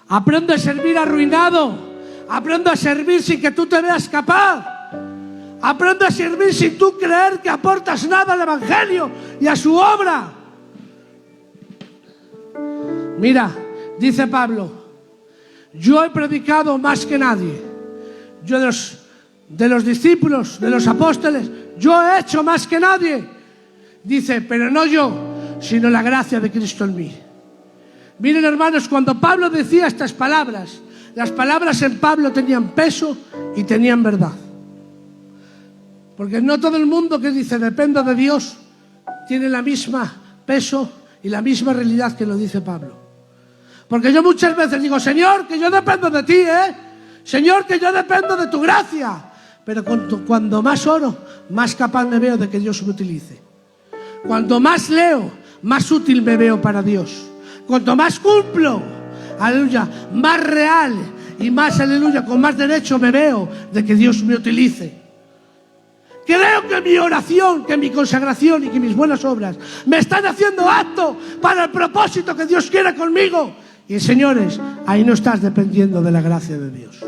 S6: Aprende a servir arruinado, aprende a servir sin que tú te veas capaz, aprende a servir sin tú creer que aportas nada al Evangelio y a su obra. Mira, dice Pablo, yo he predicado más que nadie. Yo de los discípulos, de los apóstoles, yo he hecho más que nadie. Dice, pero no yo, sino la gracia de Cristo en mí. Miren, hermanos, cuando Pablo decía estas palabras, las palabras en Pablo tenían peso y tenían verdad. Porque no todo el mundo que dice dependo de Dios tiene la misma peso y la misma realidad que lo dice Pablo. Porque yo muchas veces digo, Señor, que yo dependo de ti, Señor, que yo dependo de tu gracia. Pero cuando más oro, más capaz me veo de que Dios me utilice. Cuanto más leo, más útil me veo para Dios. Cuanto más cumplo, aleluya, más real y más, aleluya, con más derecho me veo de que Dios me utilice. Creo que mi oración, que mi consagración y que mis buenas obras me están haciendo apto para el propósito que Dios quiere conmigo. Y señores, ahí no estás dependiendo de la gracia de Dios.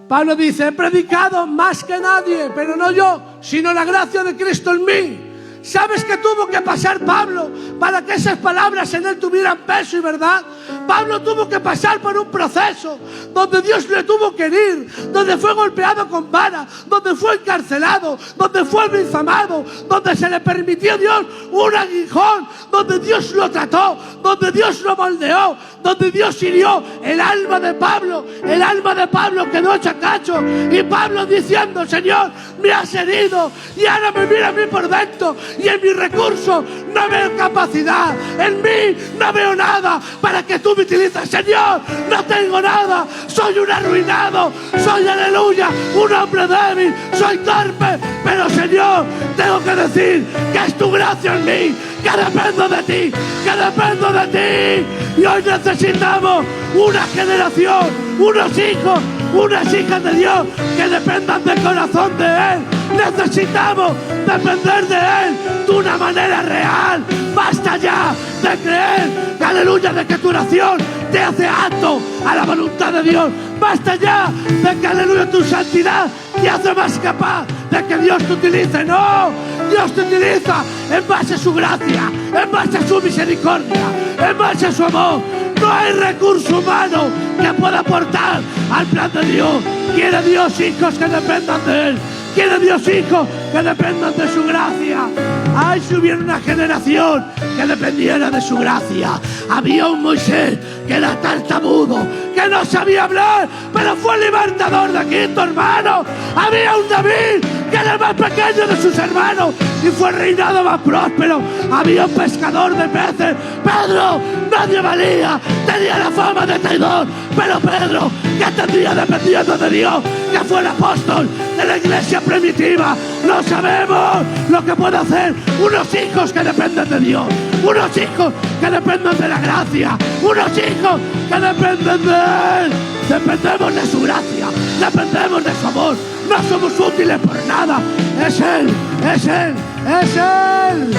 S6: Pablo dice, he predicado más que nadie, pero no yo, sino la gracia de Cristo en mí. ¿Sabes qué tuvo que pasar Pablo para que esas palabras en él tuvieran peso y verdad? Pablo tuvo que pasar por un proceso donde Dios le tuvo que herir, donde fue golpeado con vara, donde fue encarcelado, donde fue difamado, donde se le permitió a Dios un aguijón, donde Dios lo trató, donde Dios lo moldeó, donde Dios hirió el alma de Pablo. El alma de Pablo quedó hecha cacho, y Pablo diciendo: Señor, me has herido, y ahora me mira a mí por dentro, y en mi recurso no veo capacidad, en mí no veo nada para que tú me utilices. Señor, no tengo nada, soy un arruinado, soy, aleluya, un hombre débil, soy torpe, pero Señor, tengo que decir que es tu gracia en mí, que dependo de ti, que dependo de ti. Y hoy necesitamos una generación, unos hijos, unas hijas de Dios que dependan del corazón de Él. Necesitamos depender de Él de una manera real. Basta ya de creer, aleluya, de que tu oración te hace apto a la voluntad de Dios. Basta ya de que, aleluya, tu santidad te hace más capaz de que Dios te utilice. No, Dios te utiliza en base a su gracia, en base a su misericordia, en base a su amor. No hay recurso humano que pueda aportar al plan de Dios. Quiere Dios hijos que dependan de Él. Quiere Dios hijos que dependan de su gracia. Ay, si hubiera una generación que dependiera de su gracia. Había un Moisés que era tartamudo, que no sabía hablar, pero fue el libertador de Egipto, hermano. Había un David que era el más pequeño de sus hermanos y fue el reinado más próspero. Había un pescador de peces, Pedro, nadie valía, tenía la fama de traidor, pero Pedro, que tendría dependiendo de Dios, que fue el apóstol de la iglesia primitiva. No sabemos lo que puede hacer unos hijos que dependen de Dios, unos hijos que dependen de la gracia, unos hijos que dependen de Él. Dependemos de su gracia, dependemos de su amor. No somos útiles por nada. Es Él, es Él, es Él.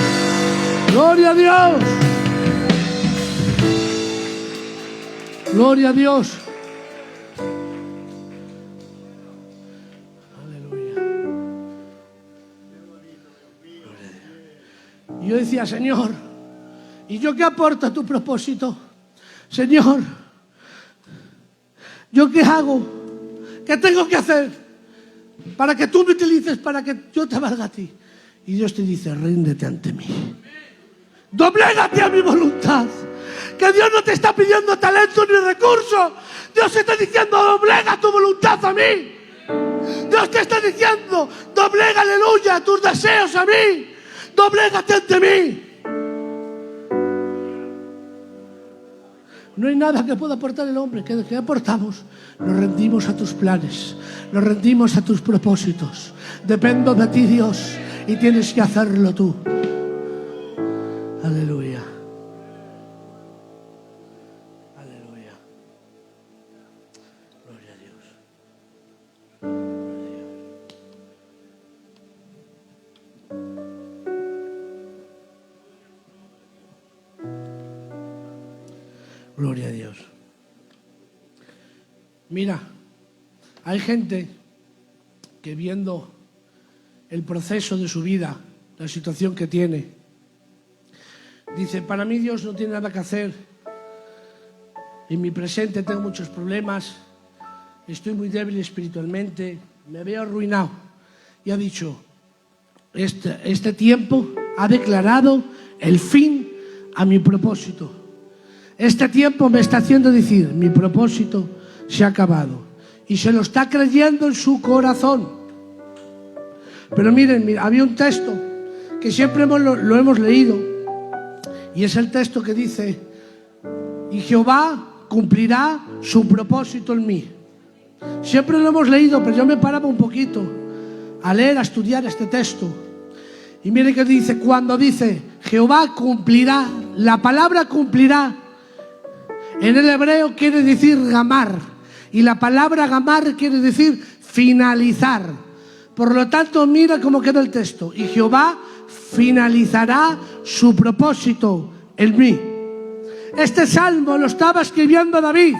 S6: Gloria a Dios. Gloria a Dios. Y yo decía: Señor, ¿y yo qué aporto a tu propósito? Señor, ¿yo qué hago? ¿Qué tengo que hacer para que tú me utilices, para que yo te valga a ti? Y Dios te dice: ríndete ante mí. Doblégate a mi voluntad. Que Dios no te está pidiendo talento ni recursos. Dios está diciendo: doblega tu voluntad a mí. Dios te está diciendo: doblega, aleluya, tus deseos a mí. Doblégate ante mí. No hay nada que pueda aportar el hombre. ¿Qué aportamos? Nos rendimos a tus planes, nos rendimos a tus propósitos. Dependo de ti, Dios, y tienes que hacerlo tú. Aleluya. Aleluya. Gloria a Dios. Gloria a Dios. Mira, hay gente que viendo el proceso de su vida, la situación que tiene, dice: para mí Dios no tiene nada que hacer. En mi presente tengo muchos problemas, estoy muy débil espiritualmente, me veo arruinado. Y ha dicho: este tiempo ha declarado el fin a mi propósito. Este tiempo me está haciendo decir: mi propósito se ha acabado. Y se lo está creyendo en su corazón. Pero miren, había un texto que siempre lo hemos leído, y es el texto que dice: y Jehová cumplirá su propósito en mí. Siempre lo hemos leído, pero yo me paraba un poquito a leer, a estudiar este texto. Y miren que dice, cuando dice Jehová cumplirá, la palabra cumplirá en el hebreo quiere decir gamar, y la palabra gamar quiere decir finalizar. Por lo tanto, mira cómo queda el texto: y Jehová finalizará su propósito en mí. Este salmo lo estaba escribiendo David,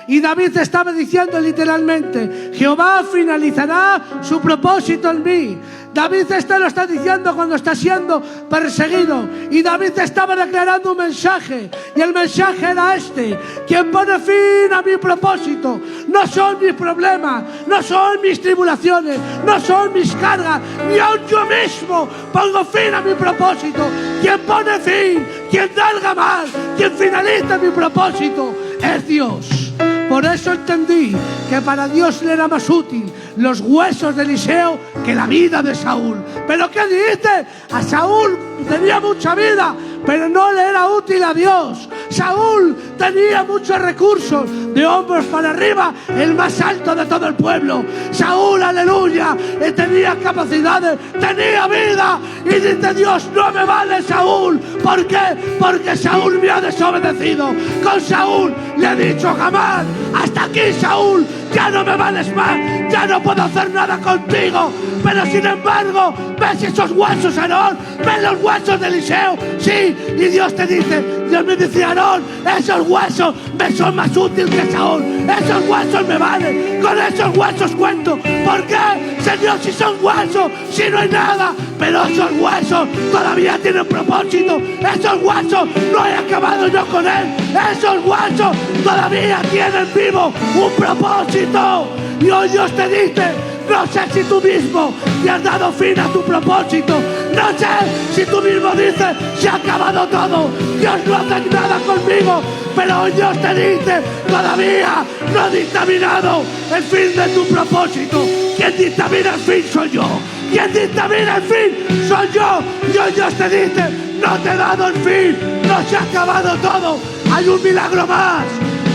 S6: Y David estaba diciendo literalmente, Jehová finalizará su propósito en mí. David esto lo está diciendo cuando está siendo perseguido. Y David estaba declarando un mensaje. Y el mensaje era este: quien pone fin a mi propósito no son mis problemas, no son mis tribulaciones, no son mis cargas, ni aun yo mismo pongo fin a mi propósito. Quien pone fin, quien da mal, quien finaliza mi propósito es Dios. Por eso entendí que para Dios le era más útil los huesos de Eliseo que la vida de Saúl. ¿Pero qué dice? A Saúl tenía mucha vida, pero no le era útil a Dios. Saúl tenía muchos recursos, de hombros para arriba, el más alto de todo el pueblo. Saúl, aleluya, tenía capacidades, tenía vida. Y dice Dios, no me vale Saúl. ¿Por qué? Porque Saúl me ha desobedecido. Con Saúl le he dicho jamás, hasta aquí Saúl, ya no me vales más, ya no puedo hacer nada contigo. Pero sin embargo, ves esos huesos, Aarón, ves los huesos de Eliseo. Sí, y Dios te dice, Dios me dice, Aarón, esos huesos me son más útiles que Saúl. Esos huesos me valen, con esos huesos cuento. ¿Por qué? Señor, si son huesos, si no hay nada. Pero esos huesos todavía tienen propósito. Esos huesos no he acabado yo con él. Esos huesos todavía tienen vivo un propósito. Y hoy Dios te dice, no sé si tú mismo te has dado fin a tu propósito. No sé si tú mismo dices, se ha acabado todo, Dios no hace nada conmigo. Pero hoy Dios te dice, todavía no he dictaminado el fin de tu propósito. Quien dictamina el fin soy yo. Quien dictamina el fin soy yo. Y hoy Dios te dice, no te he dado el fin, no se ha acabado todo. Hay un milagro más.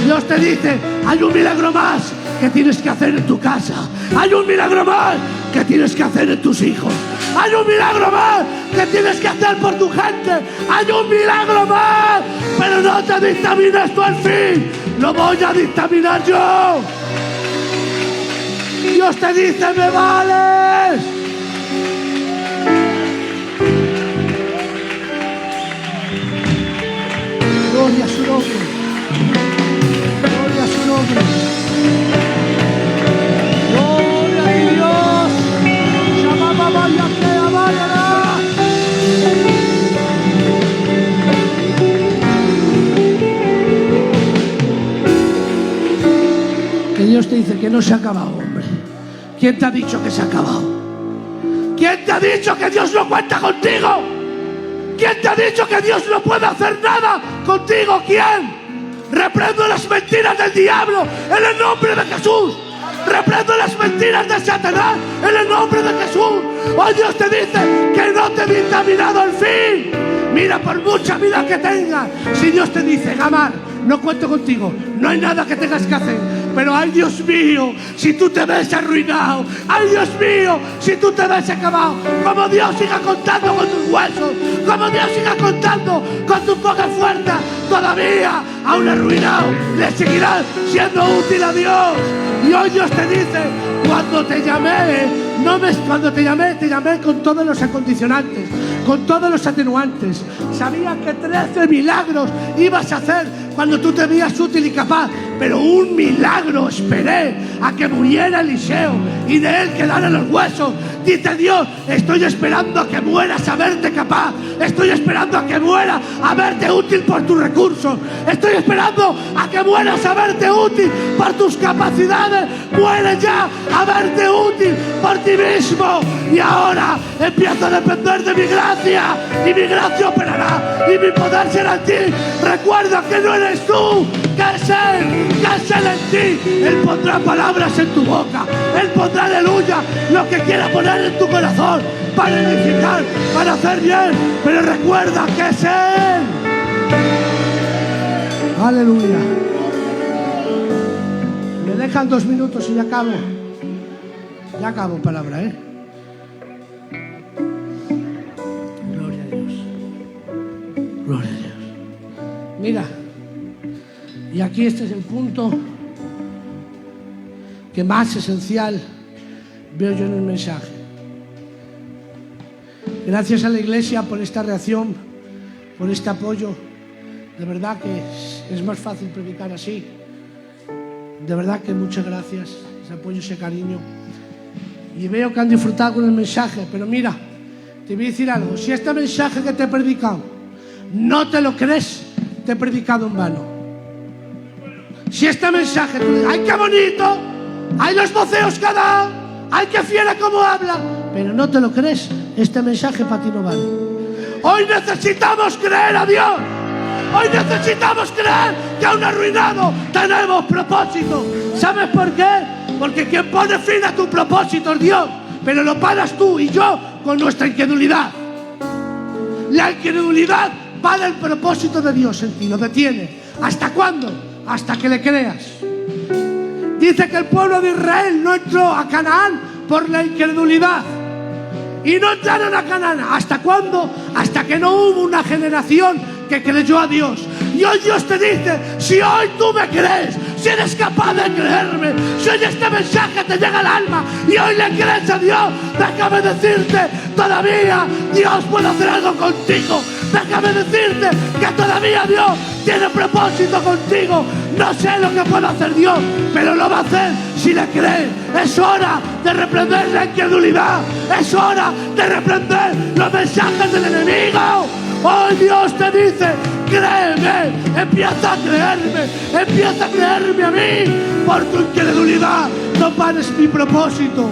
S6: Dios te dice, hay un milagro más que tienes que hacer en tu casa. Hay un milagro más que tienes que hacer en tus hijos. Hay un milagro más que tienes que hacer por tu gente. Hay un milagro más, pero no te dictamines tú el fin, lo voy a dictaminar yo. Dios te dice, me vales. Gloria a su nombre. Gloria a su nombre. Gloria a ti, Dios. Llamaba vaya que vaya. Que Dios te dice que no se ha acabado, hombre. ¿Quién te ha dicho que se ha acabado? ¿Quién te ha dicho que Dios no cuenta contigo? ¿Quién te ha dicho que Dios no puede hacer nada contigo? ¿Quién? Reprendo las mentiras del diablo en el nombre de Jesús. Reprendo las mentiras de Satanás en el nombre de Jesús. Hoy Dios te dice que no te he dictaminado el fin. Mira, por mucha vida que tengas, si Dios te dice, Gamar, no cuento contigo, no hay nada que tengas que hacer. Pero ay Dios mío, si tú te ves arruinado, ay Dios mío, si tú te ves acabado, como Dios siga contando con tus huesos, como Dios siga contando con tu poca fuerza, todavía aún arruinado le seguirás siendo útil a Dios. Y hoy Dios te dice, cuando te llamé, te llamé con todos los acondicionantes, con todos los atenuantes. Sabía que 13 milagros ibas a hacer cuando tú te veías útil y capaz, pero un milagro esperé a que muriera Eliseo y de él quedaran los huesos. Dice Dios, estoy esperando a que mueras a verte capaz, estoy esperando a que mueras a verte útil por tus recursos, estoy esperando a que mueras a verte útil por tus capacidades. Muere ya a verte útil por ti mismo. Y ahora empiezo a depender de mi gracia, y mi gracia operará, y mi poder será en ti. Recuerda que no eres tú, que es Él en ti. Él pondrá palabras en tu boca, Él pondrá, aleluya, lo que quiera poner en tu corazón para edificar, para hacer bien. Pero recuerda que es Él. Aleluya. Me dejan 2 minutos y ya acabo. Ya acabo palabra, Gloria a Dios. Gloria a Dios. Mira, y aquí este es el punto que más esencial veo yo en el mensaje. Gracias a la Iglesia por esta reacción, por este apoyo. De verdad que es más fácil predicar así. De verdad que muchas gracias, ese apoyo, ese cariño. Y veo que han disfrutado con el mensaje, pero mira, te voy a decir algo. Si este mensaje que te he predicado no te lo crees, te he predicado en vano. Si este mensaje, tú dices, ¡ay, qué bonito! ¡Ay, los voceos que ha dado! ¡Ay, qué fiera cómo habla! Pero no te lo crees, este mensaje para ti no vale. Hoy necesitamos creer a Dios. Hoy necesitamos creer que aún arruinado tenemos propósito. ¿Sabes por qué? Porque quien pone fin a tu propósito es Dios, pero lo paras tú y yo con nuestra incredulidad. La incredulidad para el propósito de Dios en ti, lo detiene. ¿Hasta cuándo? Hasta que le creas. Dice que el pueblo de Israel no entró a Canaán por la incredulidad. Y no entraron a Canaán. ¿Hasta cuándo? Hasta que no hubo una generación que creyó a Dios. Y hoy Dios te dice, si hoy tú me crees, si eres capaz de creerme, si hoy este mensaje te llega al alma y hoy le crees a Dios, déjame decirte, todavía Dios puede hacer algo contigo. Déjame decirte que todavía Dios tiene propósito contigo. No sé lo que puede hacer Dios, pero lo va a hacer si le crees. Es hora de reprender la incredulidad. Es hora de reprender los mensajes del enemigo. Hoy Dios te dice, créeme, empieza a creerme a mí. Por tu incredulidad no pares mi propósito,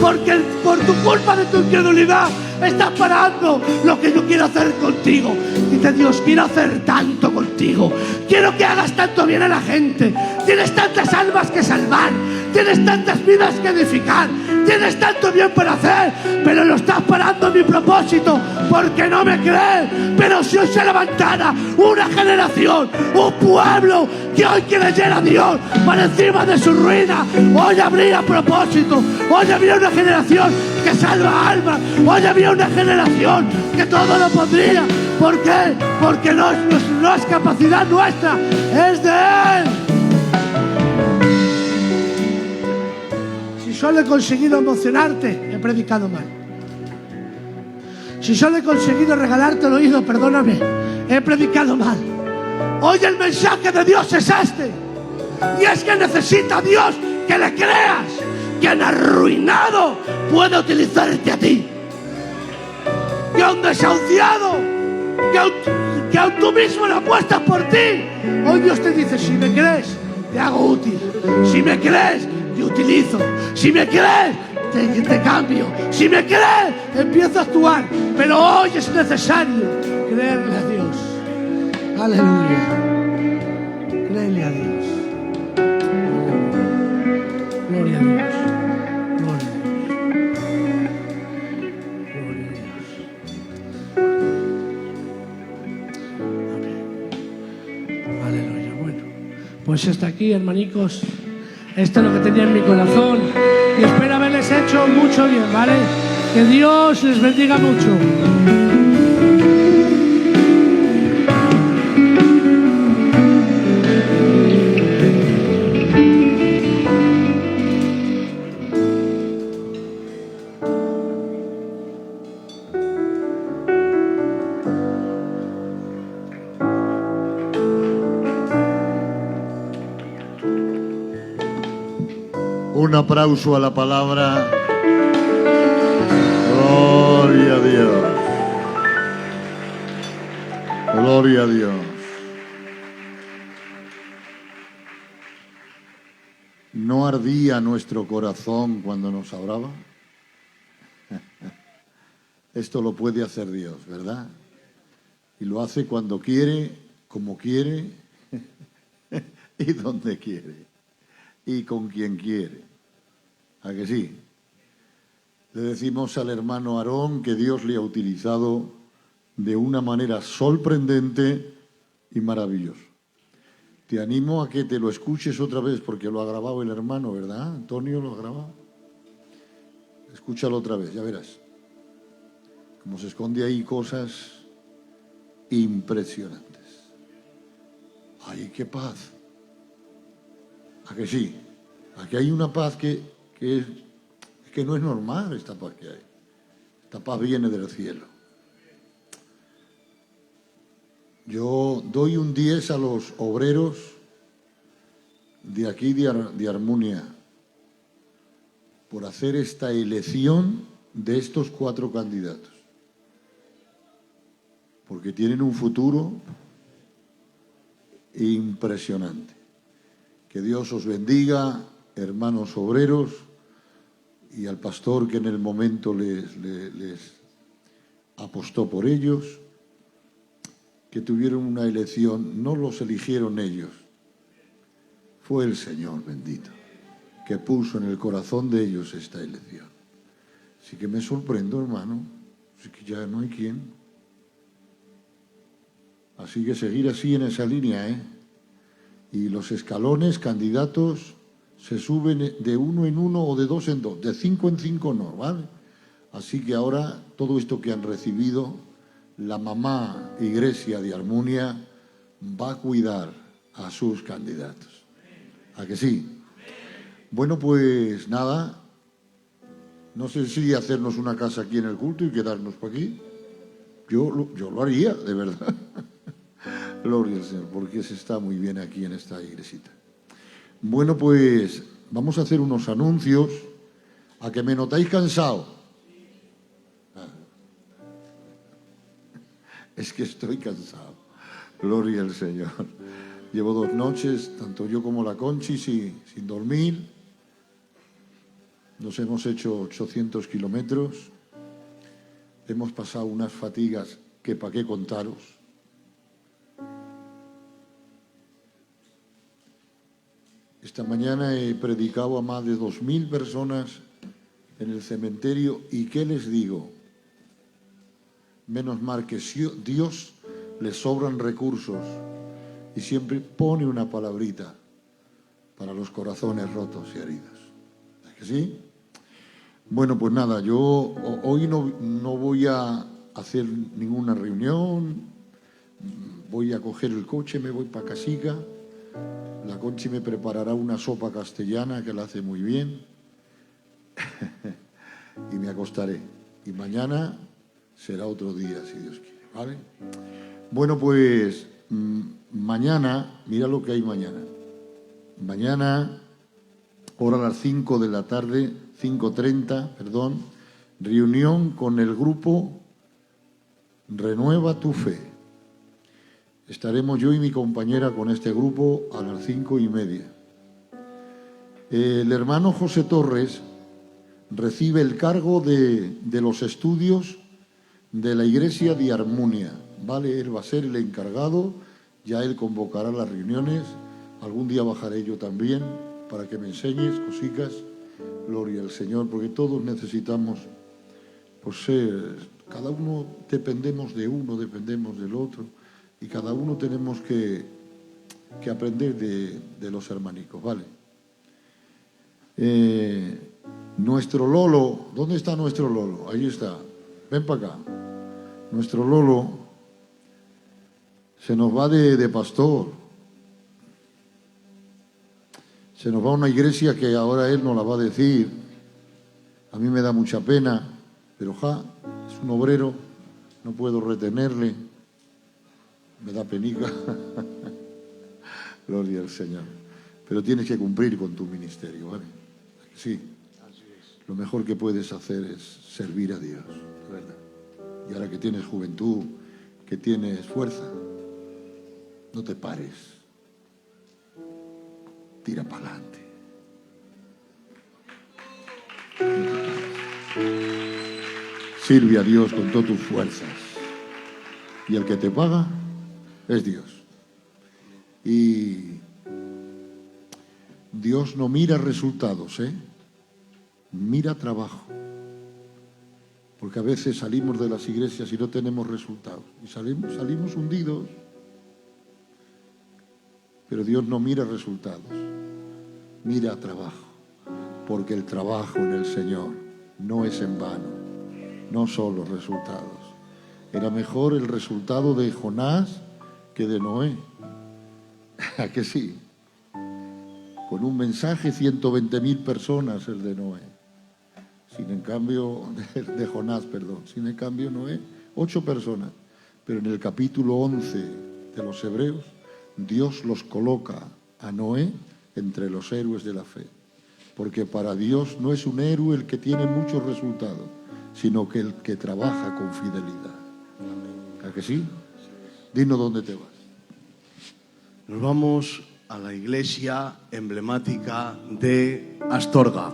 S6: porque por tu culpa de tu incredulidad estás parando lo que yo quiero hacer contigo. Dice Dios, quiero hacer tanto contigo, quiero que hagas tanto bien a la gente. Tienes tantas almas que salvar, tienes tantas vidas que edificar, tienes tanto bien por hacer, pero lo estás parando en mi propósito porque no me crees. Pero si hoy se levantara una generación, un pueblo que hoy creyera a Dios por encima de su ruina, hoy habría propósito, hoy habría una generación que salva almas, hoy habría una generación que todo lo pondría. ¿Por qué? Porque no es capacidad nuestra, es de Él. Si solo he conseguido emocionarte, he predicado mal. Si solo he conseguido regalarte el oído, perdóname, he predicado mal. Hoy el mensaje de Dios es este. Y es que necesita Dios que le creas. Quien arruinado puede utilizarte a ti. Que aun desahuciado, que aun tú mismo lo apuestas por ti. Hoy Dios te dice, si me crees, te hago útil. Si me crees, te utilizo. Si me crees, te cambio. Si me crees, empiezo a actuar. Pero hoy es necesario creerle a Dios. Aleluya. Créele a Dios. Gloria a Dios. Gloria a Dios. Gloria a Dios. Amén. Aleluya. Bueno, pues hasta aquí, hermanicos. Esto es lo que tenía en mi corazón. Y espero haberles hecho mucho bien, ¿vale? Que Dios les bendiga mucho.
S7: Un aplauso a la palabra. Gloria a Dios. Gloria a Dios. ¿No ardía nuestro corazón cuando nos hablaba? Esto lo puede hacer Dios, ¿verdad? Y lo hace cuando quiere, como quiere y donde quiere y con quien quiere. ¿A que sí? Le decimos al hermano Aarón que Dios le ha utilizado de una manera sorprendente y maravillosa. Te animo a que te lo escuches otra vez porque lo ha grabado el hermano, ¿verdad? Antonio lo ha grabado. Escúchalo otra vez, ya verás. Como se esconde ahí cosas impresionantes. ¡Ay, qué paz! ¿A que sí? Aquí hay una paz que no es normal, esta paz que hay. Esta paz viene del cielo. Yo doy un 10 a los obreros de aquí de Armunia por hacer esta elección de estos 4 candidatos, porque tienen un futuro impresionante. Que Dios os bendiga, hermanos obreros, y al pastor que en el momento les apostó por ellos, que tuvieron una elección, no los eligieron ellos, fue el Señor bendito, que puso en el corazón de ellos esta elección. Así que me sorprendo, hermano, así que ya no hay quien. Así que seguir así en esa línea, ¿eh? Y los escalones, candidatos, se suben de 1 en 1 o de 2 en 2, de 5 en 5 no, ¿vale? Así que ahora todo esto que han recibido, la mamá Iglesia de Armunia va a cuidar a sus candidatos. ¿A que sí? Bueno, pues nada, no sé si hacernos una casa aquí en el culto y quedarnos por aquí. Yo lo haría, de verdad. Gloria al Señor, porque se está muy bien aquí en esta iglesita. Bueno, pues vamos a hacer unos anuncios. ¿A que me notáis cansado? Es que estoy cansado. Gloria al Señor. Llevo 2 noches, tanto yo como la Conchi, sin dormir. Nos hemos hecho 800 kilómetros. Hemos pasado unas fatigas que para qué contaros. Esta mañana he predicado a más de 2000 personas en el cementerio. ¿Y qué les digo? Menos mal que Dios le sobran recursos y siempre pone una palabrita para los corazones rotos y heridos. ¿Es que sí? Bueno, pues nada, yo hoy no voy a hacer ninguna reunión. Voy a coger el coche, me voy para Casica. La Conchi me preparará una sopa castellana que la hace muy bien. Y me acostaré. Y mañana será otro día, si Dios quiere, ¿vale? Bueno, pues mañana, mira lo que hay mañana. Mañana, hora a las 5 de la tarde, 5:30, perdón, reunión con el grupo Renueva tu Fe. Estaremos yo y mi compañera con este grupo a las 5:30. El hermano José Torres recibe el cargo de los estudios de la Iglesia de Armunia, ¿vale? Él va a ser el encargado, ya él convocará las reuniones. Algún día bajaré yo también para que me enseñes cositas. Gloria al Señor, porque todos necesitamos, pues cada uno dependemos de uno, dependemos del otro, y cada uno tenemos que aprender de los hermanicos, ¿vale? Nuestro Lolo, ¿dónde está nuestro Lolo? Ahí está, ven para acá. Nuestro Lolo se nos va de pastor. Se nos va a una iglesia que ahora él nos la va a decir. A mí me da mucha pena, pero es un obrero, no puedo retenerle. Me da penica. Gloria al Señor. Pero tienes que cumplir con tu ministerio, ¿vale? Sí. Lo mejor que puedes hacer es servir a Dios, ¿verdad? Y ahora que tienes juventud, que tienes fuerza, no te pares. Tira para adelante. Sirve a Dios con todas tus fuerzas. Y el que te paga es Dios. Y Dios no mira resultados, mira trabajo. Porque a veces salimos de las iglesias y no tenemos resultados. Y salimos hundidos. Pero Dios no mira resultados, mira trabajo. Porque el trabajo en el Señor no es en vano, no son los resultados. Era mejor el resultado de Jonás que de Noé. ¿A que sí? Con un mensaje 120.000 personas el de Noé. Sin en cambio, de Jonás, perdón. Sin en cambio Noé, 8 personas. Pero en el capítulo 11 de los Hebreos, Dios los coloca a Noé entre los héroes de la fe. Porque para Dios no es un héroe el que tiene muchos resultados, sino que el que trabaja con fidelidad. ¿A que sí? Dinos dónde te vas.
S8: Nos vamos a la iglesia emblemática de Astorga.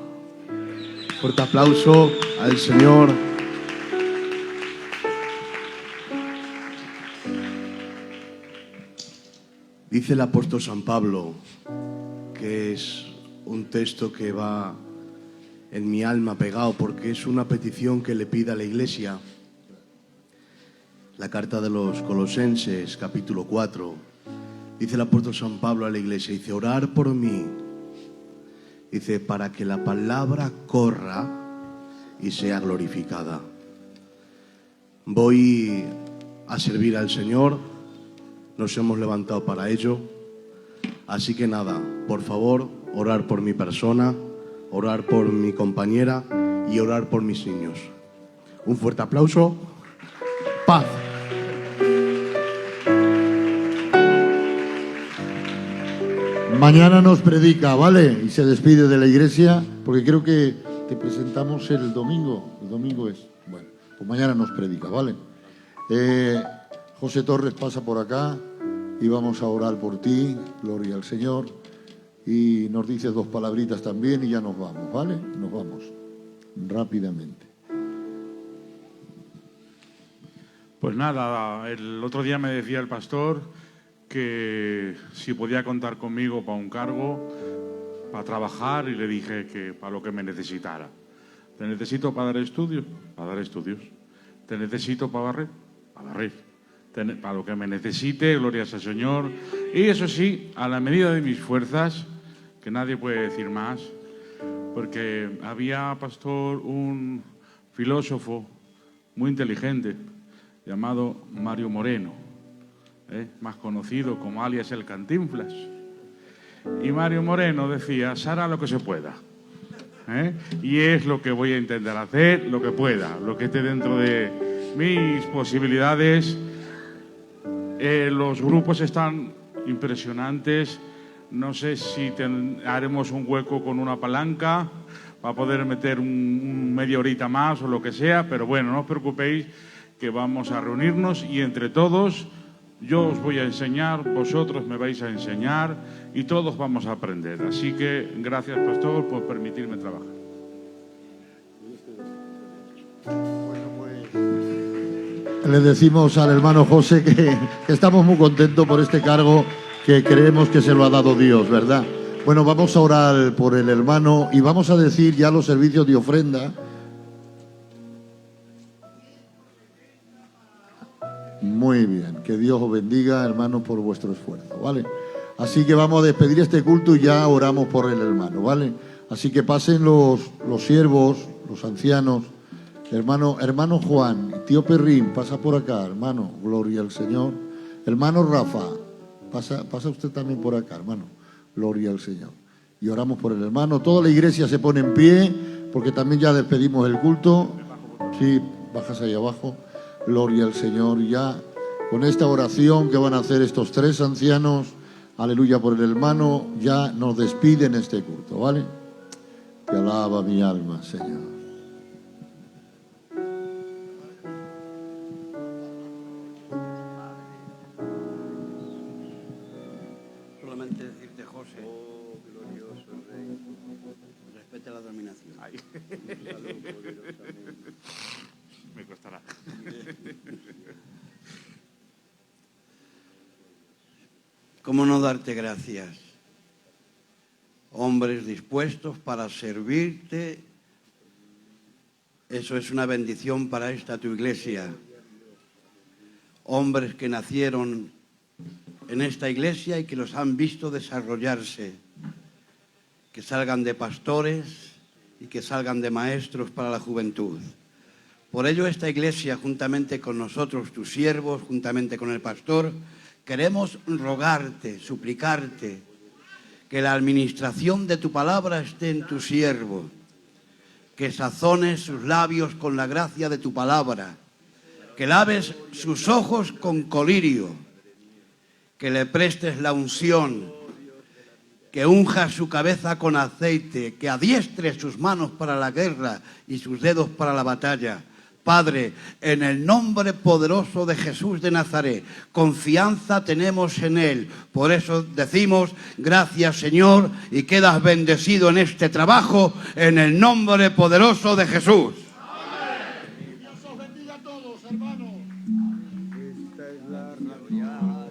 S8: Fuerte aplauso al Señor. Dice el apóstol San Pablo, que es un texto que va en mi alma pegado porque es una petición que le pide a la iglesia. La carta de los Colosenses, capítulo 4, dice el apóstol San Pablo a la iglesia, dice, orar por mí, dice, para que la palabra corra y sea glorificada. Voy a servir al Señor, nos hemos levantado para ello, así que nada, por favor, orar por mi persona, orar por mi compañera y orar por mis niños. Un fuerte aplauso. Paz.
S7: Mañana nos predica, ¿vale? Y se despide de la iglesia, porque creo que te presentamos el domingo. El domingo es, bueno, pues mañana nos predica, ¿vale? José Torres pasa por acá y vamos a orar por ti, gloria al Señor. Y nos dice 2 palabritas también y ya nos vamos, ¿vale? Nos vamos rápidamente.
S3: Pues nada, el otro día me decía el pastor que si podía contar conmigo para un cargo, para trabajar, y le dije que para lo que me necesitara. ¿Te necesito para dar estudios? Para dar estudios. ¿Te necesito para barrer? Para barrer. Para lo que me necesite, gloria al Señor. Y eso sí, a la medida de mis fuerzas, que nadie puede decir más, porque había, pastor, un filósofo muy inteligente llamado Mario Moreno, más conocido como alias el Cantinflas. Y Mario Moreno decía, se hará lo que se pueda. Y es lo que voy a intentar hacer, lo que pueda, lo que esté dentro de mis posibilidades. Los grupos están impresionantes. No sé si haremos un hueco con una palanca para poder meter un media horita más o lo que sea, pero bueno, no os preocupéis que vamos a reunirnos y entre todos yo os voy a enseñar, vosotros me vais a enseñar y todos vamos a aprender. Así que gracias, pastor, por permitirme trabajar.
S7: Le decimos al hermano José que estamos muy contentos por este cargo que creemos que se lo ha dado Dios, ¿verdad? Bueno, vamos a orar por el hermano y vamos a decir ya los servicios de ofrenda. Muy bien, que Dios os bendiga, hermano, por vuestro esfuerzo, ¿vale? Así que vamos a despedir este culto y ya oramos por el hermano, ¿vale? Así que pasen los siervos, los ancianos. Hermano Juan, tío Perrín, pasa por acá, hermano, gloria al Señor. Hermano Rafa, pasa usted también por acá, hermano, gloria al Señor. Y oramos por el hermano. Toda la iglesia se pone en pie, porque también ya despedimos el culto. Sí, bajas ahí abajo. Gloria al Señor. Ya con esta oración que van a hacer estos 3 ancianos, aleluya por el hermano, ya nos despiden este culto, ¿vale? Te alaba mi alma, Señor.
S5: Solamente decirte, José, oh glorioso Rey, respete la dominación.
S3: Me costará.
S5: ¿Cómo no darte gracias? Hombres dispuestos para servirte, eso es una bendición para esta tu iglesia. Hombres que nacieron en esta iglesia y que los han visto desarrollarse, que salgan de pastores y que salgan de maestros para la juventud. Por ello esta iglesia, juntamente con nosotros, tus siervos, juntamente con el pastor, queremos rogarte, suplicarte, que la administración de tu palabra esté en tu siervo, que sazones sus labios con la gracia de tu palabra, que laves sus ojos con colirio, que le prestes la unción, que unja su cabeza con aceite, que adiestre sus manos para la guerra y sus dedos para la batalla. Padre, en el nombre poderoso de Jesús de Nazaret, confianza tenemos en Él. Por eso decimos, gracias Señor, y quedas bendecido en este trabajo, en el nombre poderoso de Jesús.
S7: Dios os bendiga a todos, hermanos.
S1: Esta es la realidad.